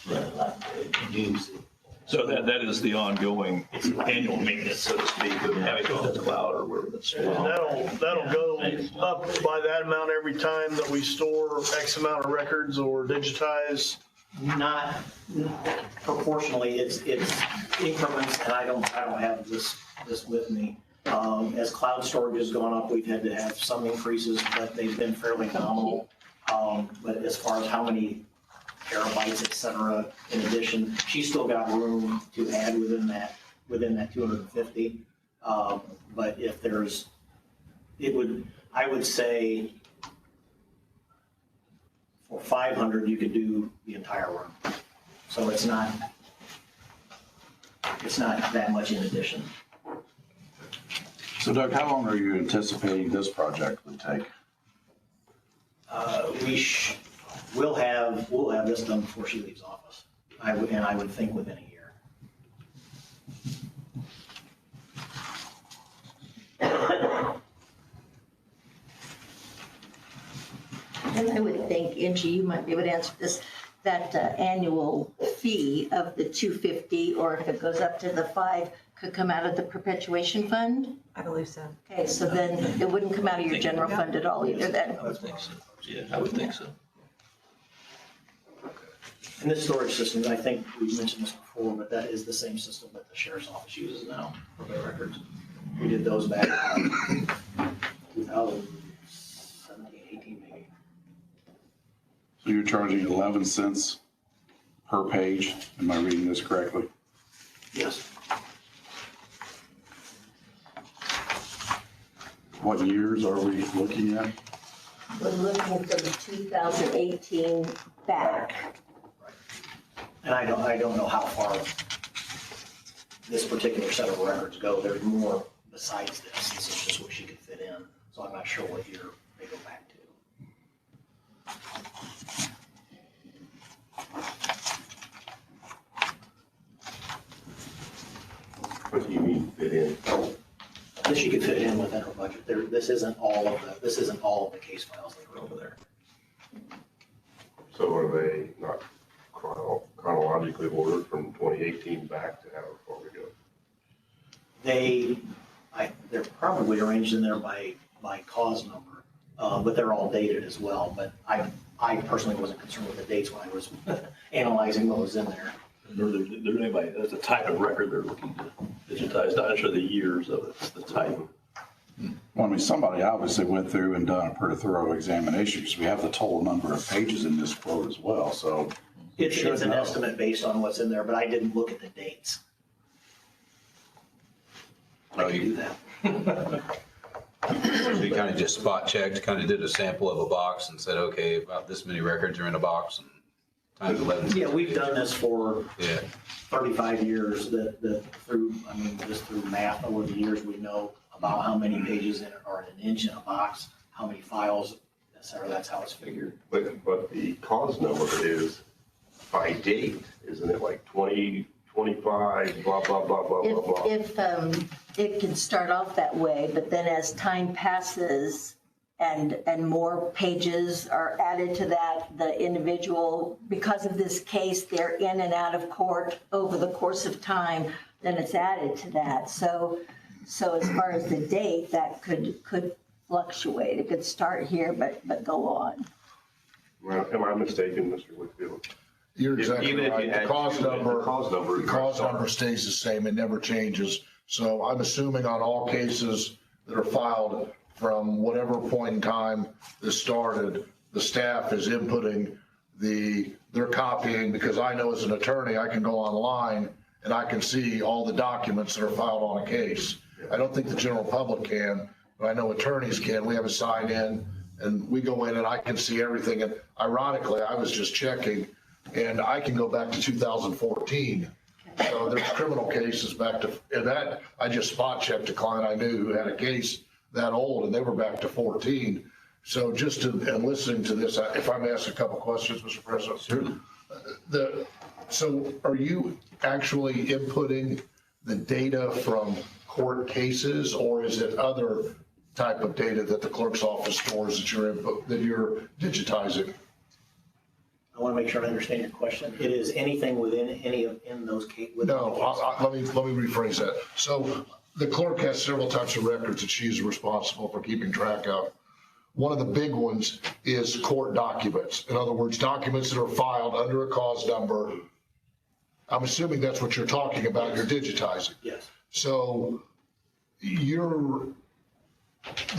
So that is the ongoing annual maintenance, so to speak, of having it on the cloud or wherever it's And stored. that'll go up by that amount every time that we store X amount of records or digitize. Not proportionally, it's increments, and I don't have this with me. As cloud storage has gone up, we've had to have some increases, but they've been fairly nominal. But as far as how many terabytes, et cetera, in addition, she's still got room to add within that 250. But if there's, I would say for 500, you could do the entire room. So it's not that much in addition. So Doug, how long are you anticipating this project would take? We'll have this done before she leaves office. I would think within a year. And I would think, Angie, you might be able to answer this, that annual fee of the $250, or if it goes up to the $5, could come out of the perpetuation fund? I believe so. Okay, so then it wouldn't come out of your general fund at all either then? I would think so. Yeah, I would think so. And this storage system, I think we mentioned this before, but that is the same system that the sheriff's office uses now for their records. We did those back in 2017, 18 maybe. So you're charging 11 cents per page, am I reading this correctly? Yes. What years are we looking at? We're looking from 2018 back. And I don't know how far this particular set of records go. There's more besides this. This is just what she could fit in. So I'm not sure what year they go back to. What do you mean fit in? That she could fit in within her budget. This isn't all of the case files that are over there. So are they not chronologically ordered from 2018 back to how far we go? They're probably arranged in there by cause number, but they're all dated as well. But I personally wasn't concerned with the dates when I was analyzing what was in there. There's anybody, that's the type of record they're looking to digitize, not necessarily the years of it, it's the type. Well, I mean, somebody obviously went through and done a pretty thorough examination because we have the total number of pages in this quote as well, so. It's an estimate based on what's in there, but I didn't look at the dates. I can do that. So you kind of just spot checked, kind of did a sample of a box and said, okay, about this many records are in a box and times 11. Yeah, we've done this for Yeah. 35 years that through math over the years, we know about how many pages are in an inch in a box, how many files, et cetera. That's how it's figured. But the cause number is by date, isn't it like 2025, blah, blah, blah, blah, blah, blah? If it can start off that way, but then as time passes and more pages are added to that, the individual, because of this case, they're in and out of court over the course of time, then it's added to that. So as far as the date, that could fluctuate. It could start here, but go on. Well, am I mistaken, Mr. Whitfield? You're exactly Even if you right. add The cause to it, number, the cause number stays the same. It never changes. So I'm assuming on all cases that are filed from whatever point in time this started, the staff is inputting they're copying, because I know as an attorney, I can go online and I can see all the documents that are filed on a case. I don't think the general public can, but I know attorneys can. We have a sign in and we go in and I can see everything. And ironically, I was just checking and I can go back to 2014. So there's criminal cases back to, and that, I just spot checked a client I knew who had a case that old and they were back to 14. So just in listening to this, if I may ask a couple questions, Mr. President. Sure. So are you actually inputting the data from court cases, or is it other type of data that the clerk's office stores that you're digitizing? I want to make sure I understand your question. It is anything within in those cases? No, let me rephrase that. So the clerk has several types of records that she's responsible for keeping track of. One of the big ones is court documents. In other words, documents that are filed under a cause number. I'm assuming that's what you're talking about, you're digitizing. Yes. So the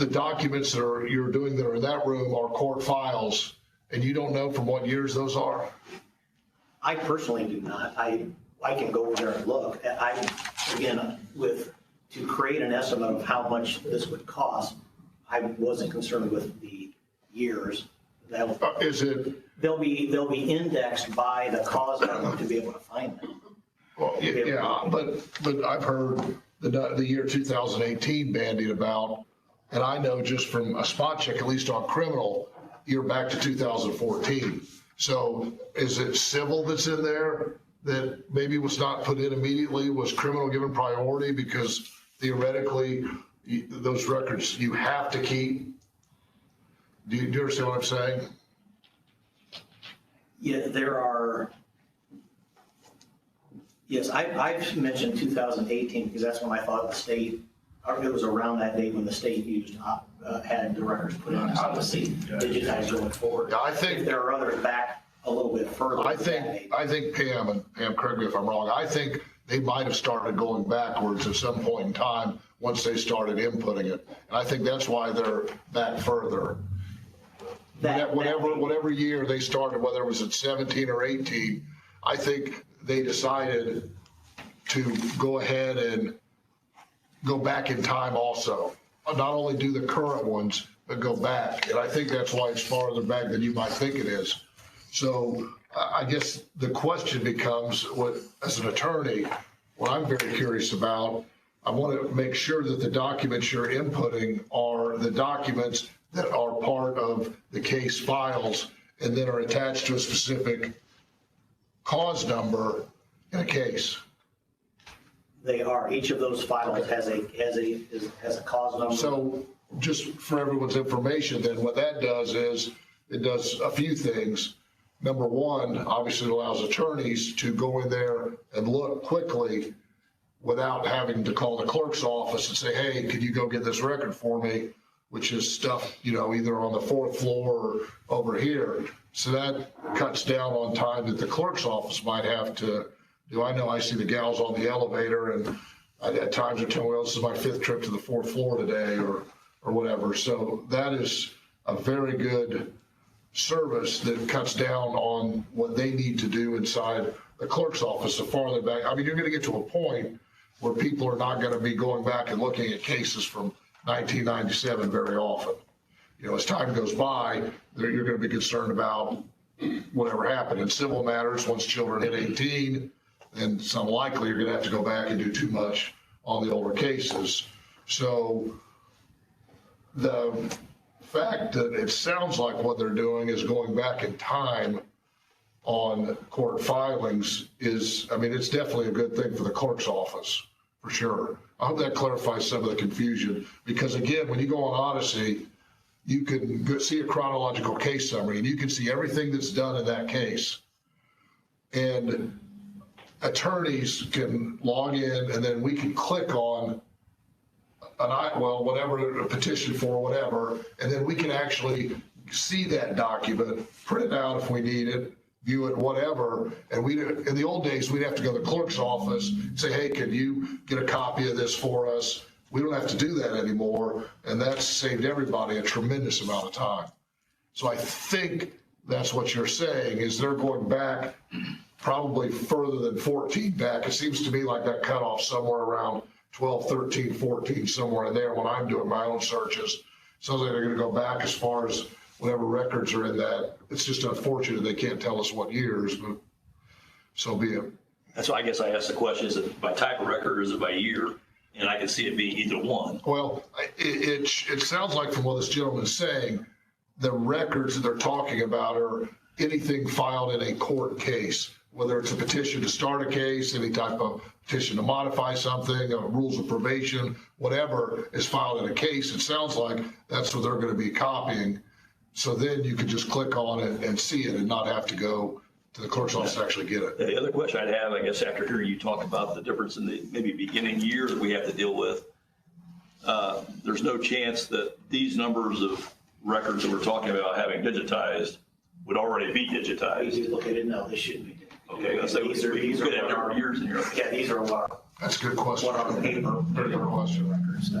documents that you're doing that are in that room are court files, and you don't know from what years those are? I personally do not. I can go over there and look. To create an estimate of how much this would cost, I wasn't concerned with the years. They'll be indexed by the cause number to be able to find them. Well, yeah, but I've heard the year 2018 bandied about, and I know just from a spot check, at least on criminal, you're back to 2014. So is it civil that's in there that maybe was not put in immediately? Was criminal given priority because theoretically those records you have to keep? Do you understand what I'm saying? Yeah, there are. Yes, I've mentioned 2018 because that's when I thought the state, or it was around that date when the state had the records put in, obviously digitized going forward. Yeah, I think if there are others back a little bit further. I think Pam, and Pam, correct me if I'm wrong, I think they might have started going backwards at some point in time once they started inputting it. And I think that's why they're back further. Whatever year they started, whether it was at 17 or 18, I think they decided to go ahead and go back in time also. Not only do the current ones, but go back. And I think that's why it's farther back than you might think it is. So I guess the question becomes, as an attorney, what I'm very curious about, I want to make sure that the documents you're inputting are the documents that are part of the case files and then are attached to a specific cause number in a case. They are. Each of those files has a cause number. So just for everyone's information, then what that does is it does a few things. Number one, obviously it allows attorneys to go in there and look quickly without having to call the clerk's office and say, hey, could you go get this record for me? Which is stuff, either on the fourth floor or over here. So that cuts down on time that the clerk's office might have to do. I know I see the gals on the elevator and at times they're telling me, well, this is my 5th trip to the 4th floor today or whatever. So that is a very good service that cuts down on what they need to do inside the clerk's office the farther back. I mean, you're going to get to a point where people are not going to be going back and looking at cases from 1997 very often. As time goes by, you're going to be concerned about whatever happened. In civil matters, once children hit 18, then it's unlikely you're going to have to go back and do too much on the older cases. So the fact that it sounds like what they're doing is going back in time on court filings it's definitely a good thing for the clerk's office, for sure. I hope that clarifies some of the confusion, because again, when you go on Odyssey, you can go see a chronological case summary and you can see everything that's done in that case. And attorneys can log in and then we can click on a petition for whatever, and then we can actually see that document, print it out if we need it, view it, whatever. And in the old days, we'd have to go to the clerk's office and say, hey, can you get a copy of this for us? We don't have to do that anymore. And that's saved everybody a tremendous amount of time. So I think that's what you're saying, is they're going back probably further than 14 back. It seems to me like that cutoff somewhere around 12, 13, 14, somewhere in there when I'm doing my own searches. Sounds like they're gonna go back as far as whatever records are in that. It's just unfortunate they can't tell us what years, but so be it. That's why I guess I asked the question, is it by type of record or is it by year? And I can see it being either one. Well, it sounds like from what this gentleman's saying, the records that they're talking about are anything filed in a court case, whether it's a petition to start a case, any type of petition to modify something, rules of probation, whatever is filed in a case. It sounds like that's what they're going to be copying. So then you could just click on it and see it and not have to go to the clerk's office to actually get it. The other question I'd have, I guess, after hearing you talk about the difference in the maybe beginning year that we have to deal with, there's no chance that these numbers of records that we're talking about having digitized would already be digitized. Easy to look at it, no, they shouldn't be. Okay, let's say we could have different years in here. Yeah, these are what That's a good question. What are the paper question records?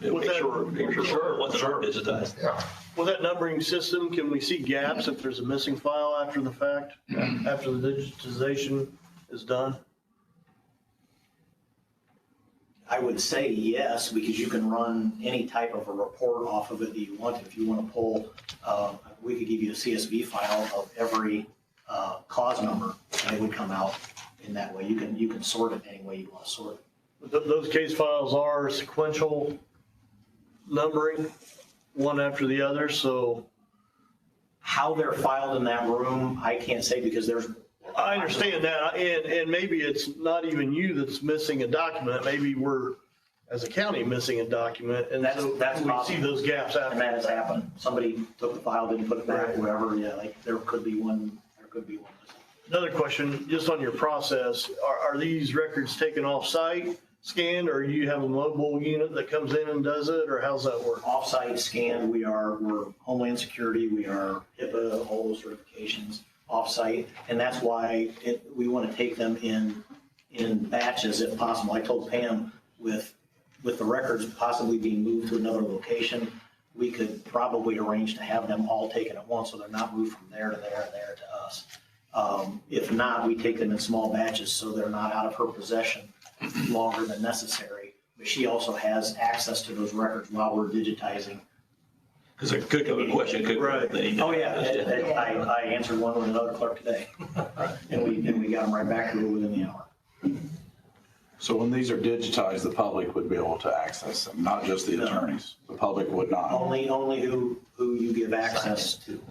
Make sure what's digitized. Yeah. With that numbering system, can we see gaps if there's a missing file after the fact, after the digitization is done? I would say yes, because you can run any type of a report off of it that you want. If you want to pull, we could give you a CSV file of every cause number, and it would come out in that way. You can sort it any way you want to sort it. Those case files are sequential numbering, one after the other, so. How they're filed in that room, I can't say, because there's. I understand that, and maybe it's not even you that's missing a document, maybe we're, as a county, missing a document, and that's we see those gaps after. And that has happened. Somebody took the file, didn't put it back, whatever, yeah, like, there could be one. Another question, just on your process, are these records taken off-site, scanned, or you have a mobile unit that comes in and does it, or how's that work? Off-site scanned, we're Homeland Security, we are HIPAA, all those certifications, off-site, and that's why we want to take them in batches if possible. I told Pam with the records possibly being moved to another location, we could probably arrange to have them all taken at once so they're not moved from there to there and there to us. If not, we take them in small batches so they're not out of her possession longer than necessary. But she also has access to those records while we're digitizing. Because it could come a question, could. Right. Oh, yeah, I answered one with another clerk today. And we got them right back to her within the hour. So when these are digitized, the public would be able to access them, not just the attorneys. The public would not. Only who you give access to.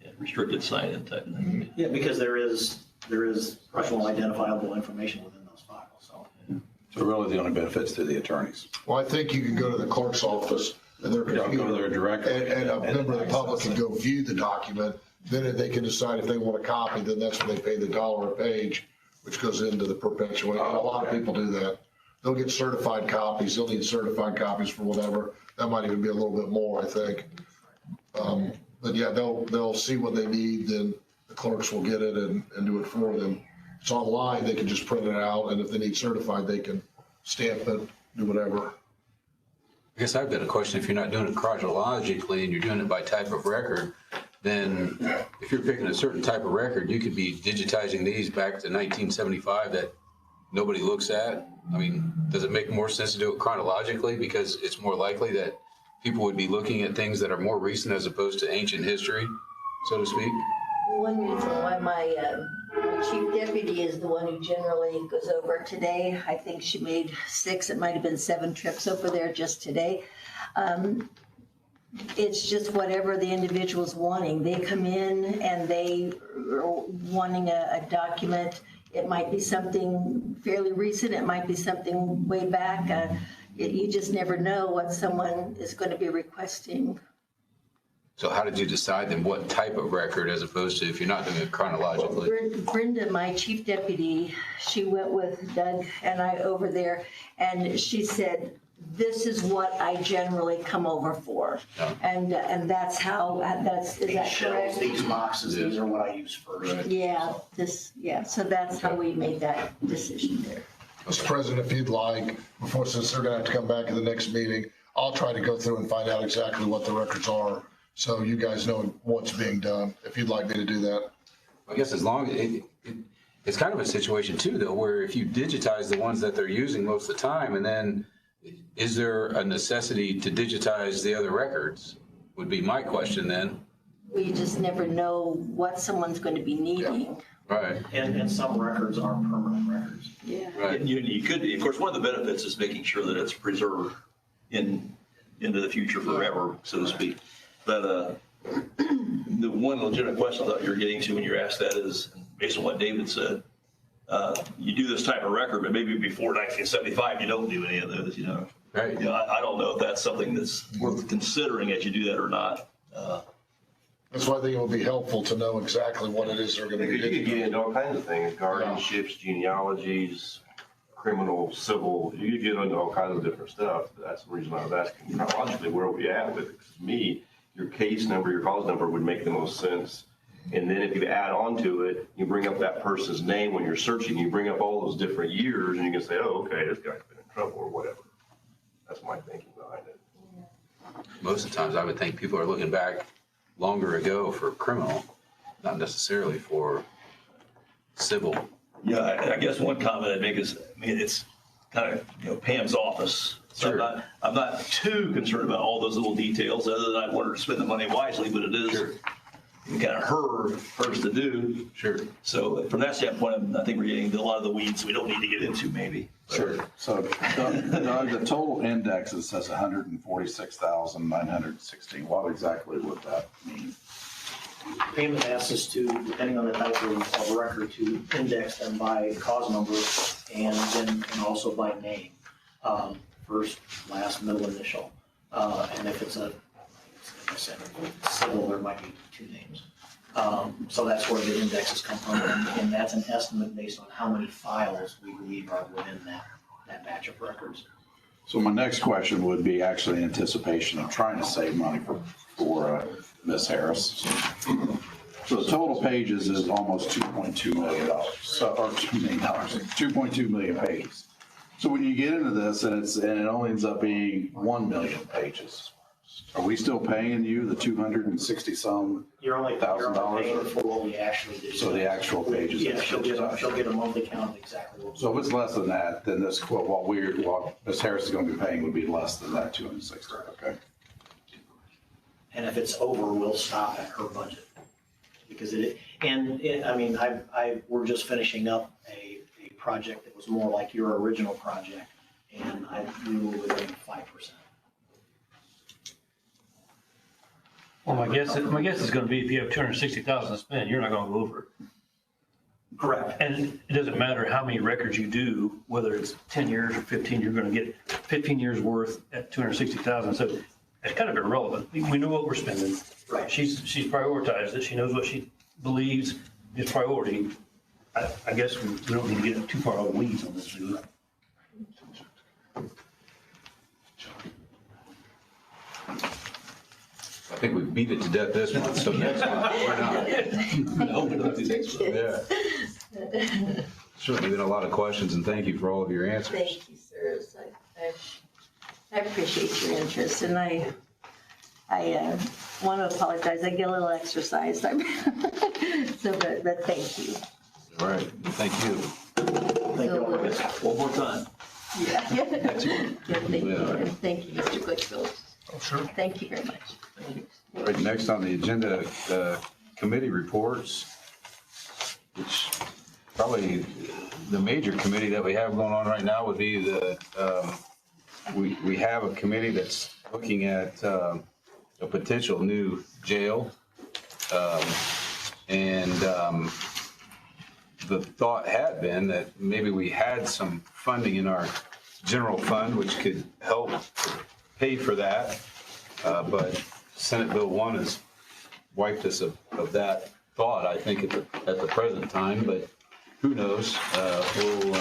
Yeah, restricted sign-in type thing. Yeah, because there is personal identifiable information within those files, so. So really the only benefits to the attorneys. Well, I think you can go to the clerk's office and their computer. Go there directly. And a member of the public can go view the document. Then they can decide if they want a copy, then that's when they pay the $1 a page, which goes into the perpetuation. A lot of people do that. They'll get certified copies. They'll need certified copies for whatever. That might even be a little bit more, I think. But yeah, they'll see what they need, then the clerks will get it and do it for them. It's online, they can just print it out, and if they need certified, they can stamp it, do whatever. I guess I've got a question. If you're not doing it chronologically and you're doing it by type of record, then if you're picking a certain type of record, you could be digitizing these back to 1975 that nobody looks at. I mean, does it make more sense to do it chronologically because it's more likely that people would be looking at things that are more recent as opposed to ancient history, so to speak? One reason why my chief deputy is the one who generally goes over today. I think she made 6, it might have been 7 trips over there just today. It's just whatever the individual's wanting. They come in and they are wanting a document. It might be something fairly recent. It might be something way back. You just never know what someone is going to be requesting. So how did you decide then what type of record as opposed to if you're not doing it chronologically? Brenda, my chief deputy, she went with Doug and I over there, and she said, this is what I generally come over for. Oh. And that's how, is that correct? These boxes, these are what I use first. Right. Yeah, so that's how we made that decision there. Mr. President, if you'd like, since they're gonna have to come back in the next meeting, I'll try to go through and find out exactly what the records are, so you guys know what's being done, if you'd like me to do that. I guess as long as it's kind of a situation too, though, where if you digitize the ones that they're using most of the time, and then is there a necessity to digitize the other records? Would be my question then. We just never know what someone's going to be needing. Right. And some records are permanent records. Yeah. Right. You could, of course, one of the benefits is making sure that it's preserved into the future forever, so to speak. But the one legitimate question I thought you were getting to when you asked that is, based on what David said, you do this type of record, but maybe before 1975, you don't do any of those, you know. Right. You know, I don't know if that's something that's worth considering as you do that or not. That's why I think it would be helpful to know exactly what it is they're gonna be Because you could get doing. into all kinds of things, guardianships, genealogies, criminal, civil, you could get into all kinds of different stuff. That's the reason I was asking chronologically, where are we at with it? 'Cause to me, your case number, your cause number would make the most sense. And then if you add on to it, you bring up that person's name when you're searching, you bring up all those different years and you can say, oh, okay, this guy's been in trouble or whatever. That's my thinking behind it. Most of the times I would think people are looking back longer ago for criminal, not necessarily for civil. Yeah, I guess one comment I'd make is, I mean, it's kind of, you know, Pam's office. So Sure. I'm not too concerned about all those little details, other than I want her to spend the money wisely, but it is kind of hers to do. Sure. So from that standpoint, I think we're getting into a lot of the weeds we don't need to get into maybe. Sure. So the total indexes says 146,916. What exactly would that mean? Payment asks us to, depending on the type of record, to index them by cause number and also by name. First, last, middle initial. And if it's like I said, civil, there might be two names. So that's where the indexes come from, and that's an estimate based on how many files we believe are within that batch of records. So my next question would be actually in anticipation of trying to save money for Ms. Harris. So the total pages is almost $2.2 million, or $2 million, 2.2 million pages. So when you get into this and it only ends up being 1 million pages, are we still paying you the 260 some You're only paying for what we actually did. So the actual pages. Yeah, she'll get a monthly count of exactly what. So if it's less than that, then this quote, what Ms. Harris is going to be paying would be less than that 260, okay? And if it's over, we'll stop at her budget. Because we're just finishing up a project that was more like your original project, and we were within 5%. Well, my guess is gonna be if you have 260,000 to spend, you're not gonna go over it. Correct. And it doesn't matter how many records you do, whether it's 10 years or 15, you're gonna get 15 years worth at 260,000. So it's kind of irrelevant. We know what we're spending. Right. She's prioritized it. She knows what she believes is priority. I guess we don't need to get too far out of the weeds on this. Do we? I think we beat it to death this month, so next month, we're not. No, we don't do next month. Yeah. Certainly been a lot of questions, and thank you for all of your answers. Thank you, sir. I appreciate your interest, and I want to apologize. I get a little exercise, but thank you. All right, thank you. Thank you all. One more time. Yeah. Yeah, thank you. And thank you, Mr. Glickfield. Oh, sure. Thank you very much. All right, next on the agenda, committee reports, which probably the major committee that we have going on right now would be we have a committee that's looking at a potential new jail. The thought had been that maybe we had some funding in our general fund, which could help pay for that. But Senate Bill 1 has wiped us of that thought, I think, at the present time. But who knows? We'll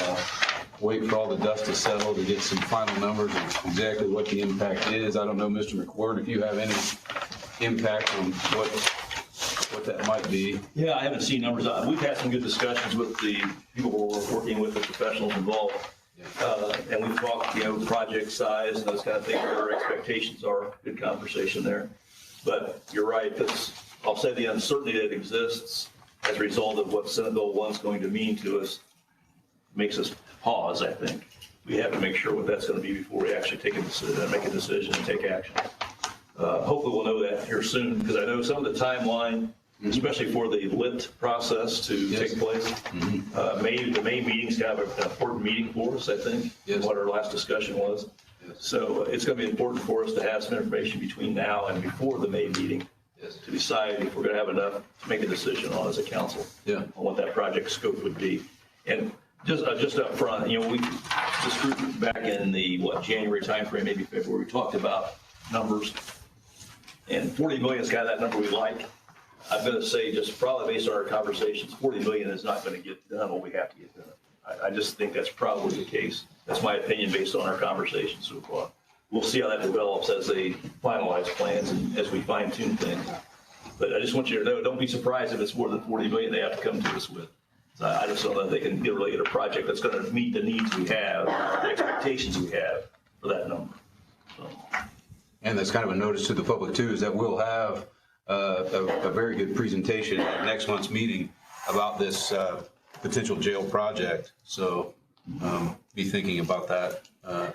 wait for all the dust to settle to get some final numbers of exactly what the impact is. I don't know, Mr. McWhorter, if you have any impact on what that might be. Yeah, I haven't seen numbers. We've had some good discussions with the people we're working with, the professionals involved. And we've talked, project size and those kind of things, what our expectations are. Good conversation there. But you're right, because I'll say the uncertainty that exists as a result of what Senate Bill 1 is going to mean to us makes us pause, I think. we have to make sure what that's going to be before we actually make a decision and take action. Hopefully we'll know that here soon, because I know some of the timeline, especially for the lit process to take place. The May meeting's kind of an important meeting for us, I think, what our last discussion was. So it's going to be important for us to have some information between now and before the May meeting to decide if we're going to have enough to make a decision on as a council on what that project scope would be. And just up front, we this group back in the January timeframe, maybe February, we talked about numbers, and 40 million is kind of that number we like. I'm going to say, just probably based on our conversations, 40 million is not going to get done what we have to get done. I just think that's probably the case. That's my opinion based on our conversations so far. We'll see how that develops as they finalize plans and as we fine tune things. But I just want you to know, don't be surprised if it's more than 40 million they have to come to us with. So I just don't know if they can really get a project that's going to meet the needs we have, the expectations we have for that number. So. And that's kind of a notice to the public too, is that we'll have a very good presentation at next month's meeting about this potential jail project. So be thinking about that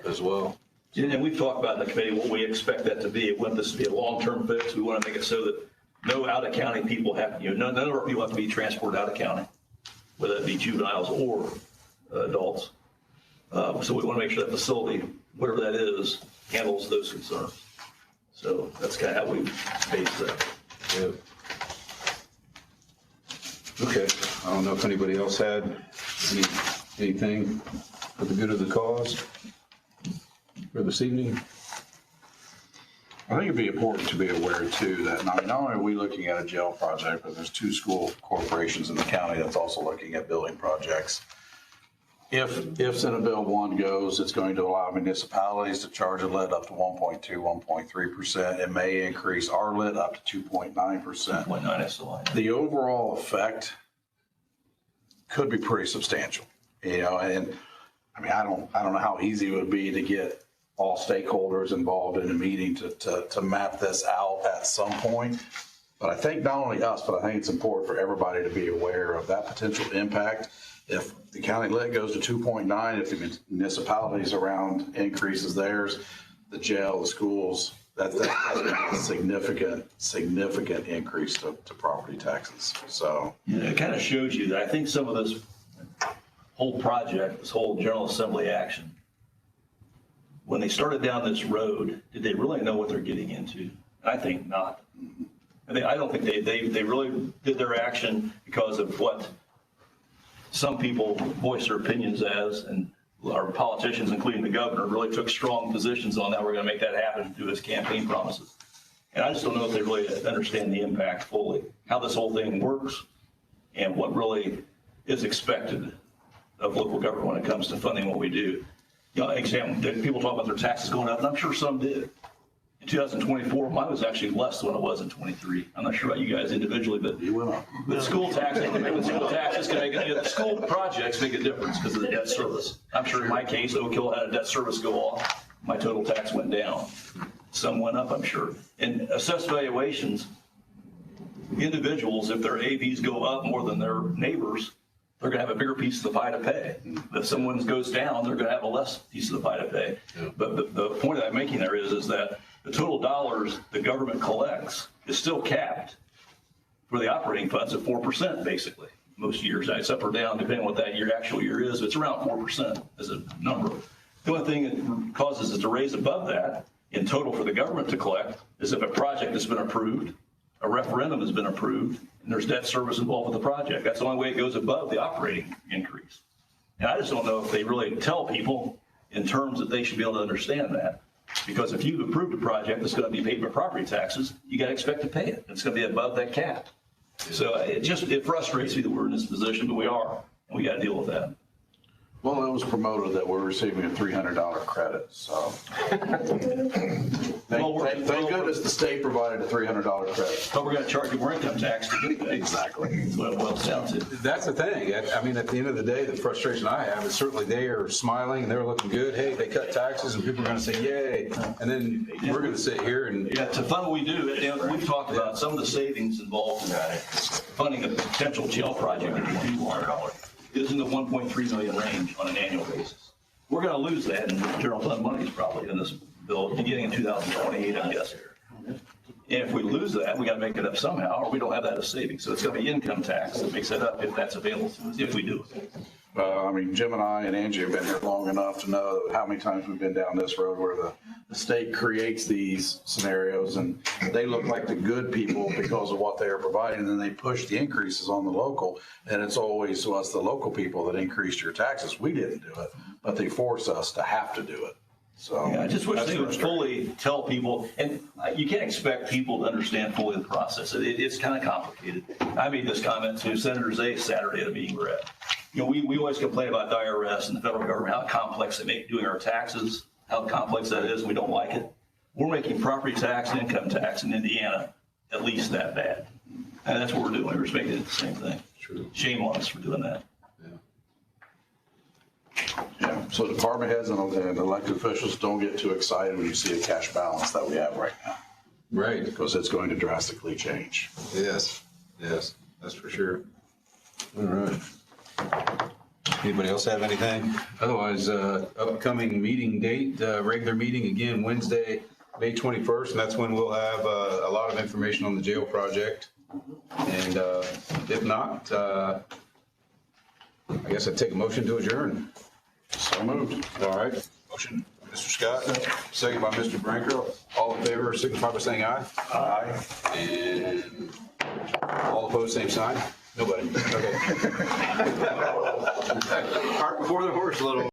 as well. And we've talked about in the committee what we expect that to be. We want this to be a long-term fix. We want to make it so that no out-of-county people have, none of our people have to be transported out of county, whether it be juveniles or adults. So we want to make sure that facility, whatever that is, handles those concerns. So that's kind of how we base that. Yeah. Okay, I don't know if anybody else had anything for the good of the cause for this evening. I think it'd be important to be aware too that not only are we looking at a jail project, but there's 2 school corporations in the county that's also looking at building projects. If Senate Bill 1 goes, it's going to allow municipalities to charge a lit up to 1.2, 1.3%. It may increase our lit up to 2.9%. 2.9 is the line. The overall effect could be pretty substantial, and I mean, I don't know how easy it would be to get all stakeholders involved in a meeting to map this out at some point. But I think not only us, but I think it's important for everybody to be aware of that potential impact. If the county lit goes to 2.9, if the municipalities around increases theirs, the jail, the schools, that's a significant increase to property taxes. So it kind of shows you that I think some of this whole project, this whole General Assembly action, when they started down this road, did they really know what they're getting into? I think not. I don't think they really did their action because of what some people voice their opinions as, and our politicians, including the governor, really took strong positions on that. We're going to make that happen through his campaign promises. And I just don't know if they really understand the impact fully, how this whole thing works, and what really is expected of local government when it comes to funding what we do. Example, did people talk about their taxes going up? And I'm sure some did. In 2024, mine was actually less than what it was in 23. I'm not sure about you guys individually, but the school taxes can make school projects make a difference because of the debt service. I'm sure in my case, Oak Hill had a debt service go off. My total tax went down. Some went up, I'm sure. And assessed valuations, individuals, if their AVs go up more than their neighbors, they're going to have a bigger piece of the pie to pay. If someone goes down, they're going to have a less piece of the pie to pay. Yeah. But the point that I'm making there is that the total dollars the government collects is still capped for the operating funds at 4%, basically. Most years, it's up or down, depending on what that actual year is. It's around 4% as a number. The only thing that causes it to raise above that in total for the government to collect is if a project has been approved, a referendum has been approved, and there's debt service involved with the project. That's the only way it goes above the operating increase. And I just don't know if they really tell people in terms that they should be able to understand that. Because if you've approved a project that's going to be paid by property taxes, you got to expect to pay it. It's going to be above that cap. So it frustrates me that we're in this position, but we are, and we got to deal with that. Well, it was promoted that we're receiving a $300 credit, so. Thank goodness the state provided a $300 credit. But we're going to charge you more income tax to do that. Exactly. That's what it boils down to. That's the thing. I mean, at the end of the day, the frustration I have is certainly they are smiling and they're looking good. Hey, they cut taxes and people are going to say, yay. And then we're going to sit here and. Yeah, to fund what we do, we've talked about some of the savings involved in funding a potential jail project that we do $100. Is in the 1.3 million range on an annual basis. we're gonna lose that in general fund monies probably in this bill, beginning in 2028, I'm guessing. And if we lose that, we gotta make it up somehow, or we don't have that as savings. So it's gonna be income tax that makes that up if that's available to us, if we do it. I mean, Jim and I and Angie have been here long enough to know how many times we've been down this road where the state creates these scenarios and they look like the good people because of what they are providing, and then they push the increases on the local, and it's always us, the local people, that increased your taxes. We didn't do it, but they force us to have to do it. So Yeah, I just wish they would fully tell people, and you can't expect people to understand fully the process. It's kind of complicated. I made this comment to Senator Zay Saturday at a meeting we're at. You know, we always complain about the IRS and the federal government, how complex they make doing our taxes, how complex that is, and we don't like it. We're making property tax and income tax in Indiana at least that bad. And that's what we're doing. We're just making it the same thing. Shame on us for doing that. Yeah, so department heads and elected officials, don't get too excited when you see a cash balance that we have right now. Right. Because it's going to drastically change. Yes, yes, that's for sure. All right. Anybody else have anything? Otherwise, upcoming meeting date, regular meeting again, Wednesday, May 21st, and that's when we'll have a lot of information on the jail project. And if not, I guess I'd take a motion to adjourn. So moved. All right. Motion, Mr. Scott, second by Mr. Brinker. All in favor, signify by saying aye. Aye. And all opposed, same sign. Nobody. Okay. Cart before the horse a little.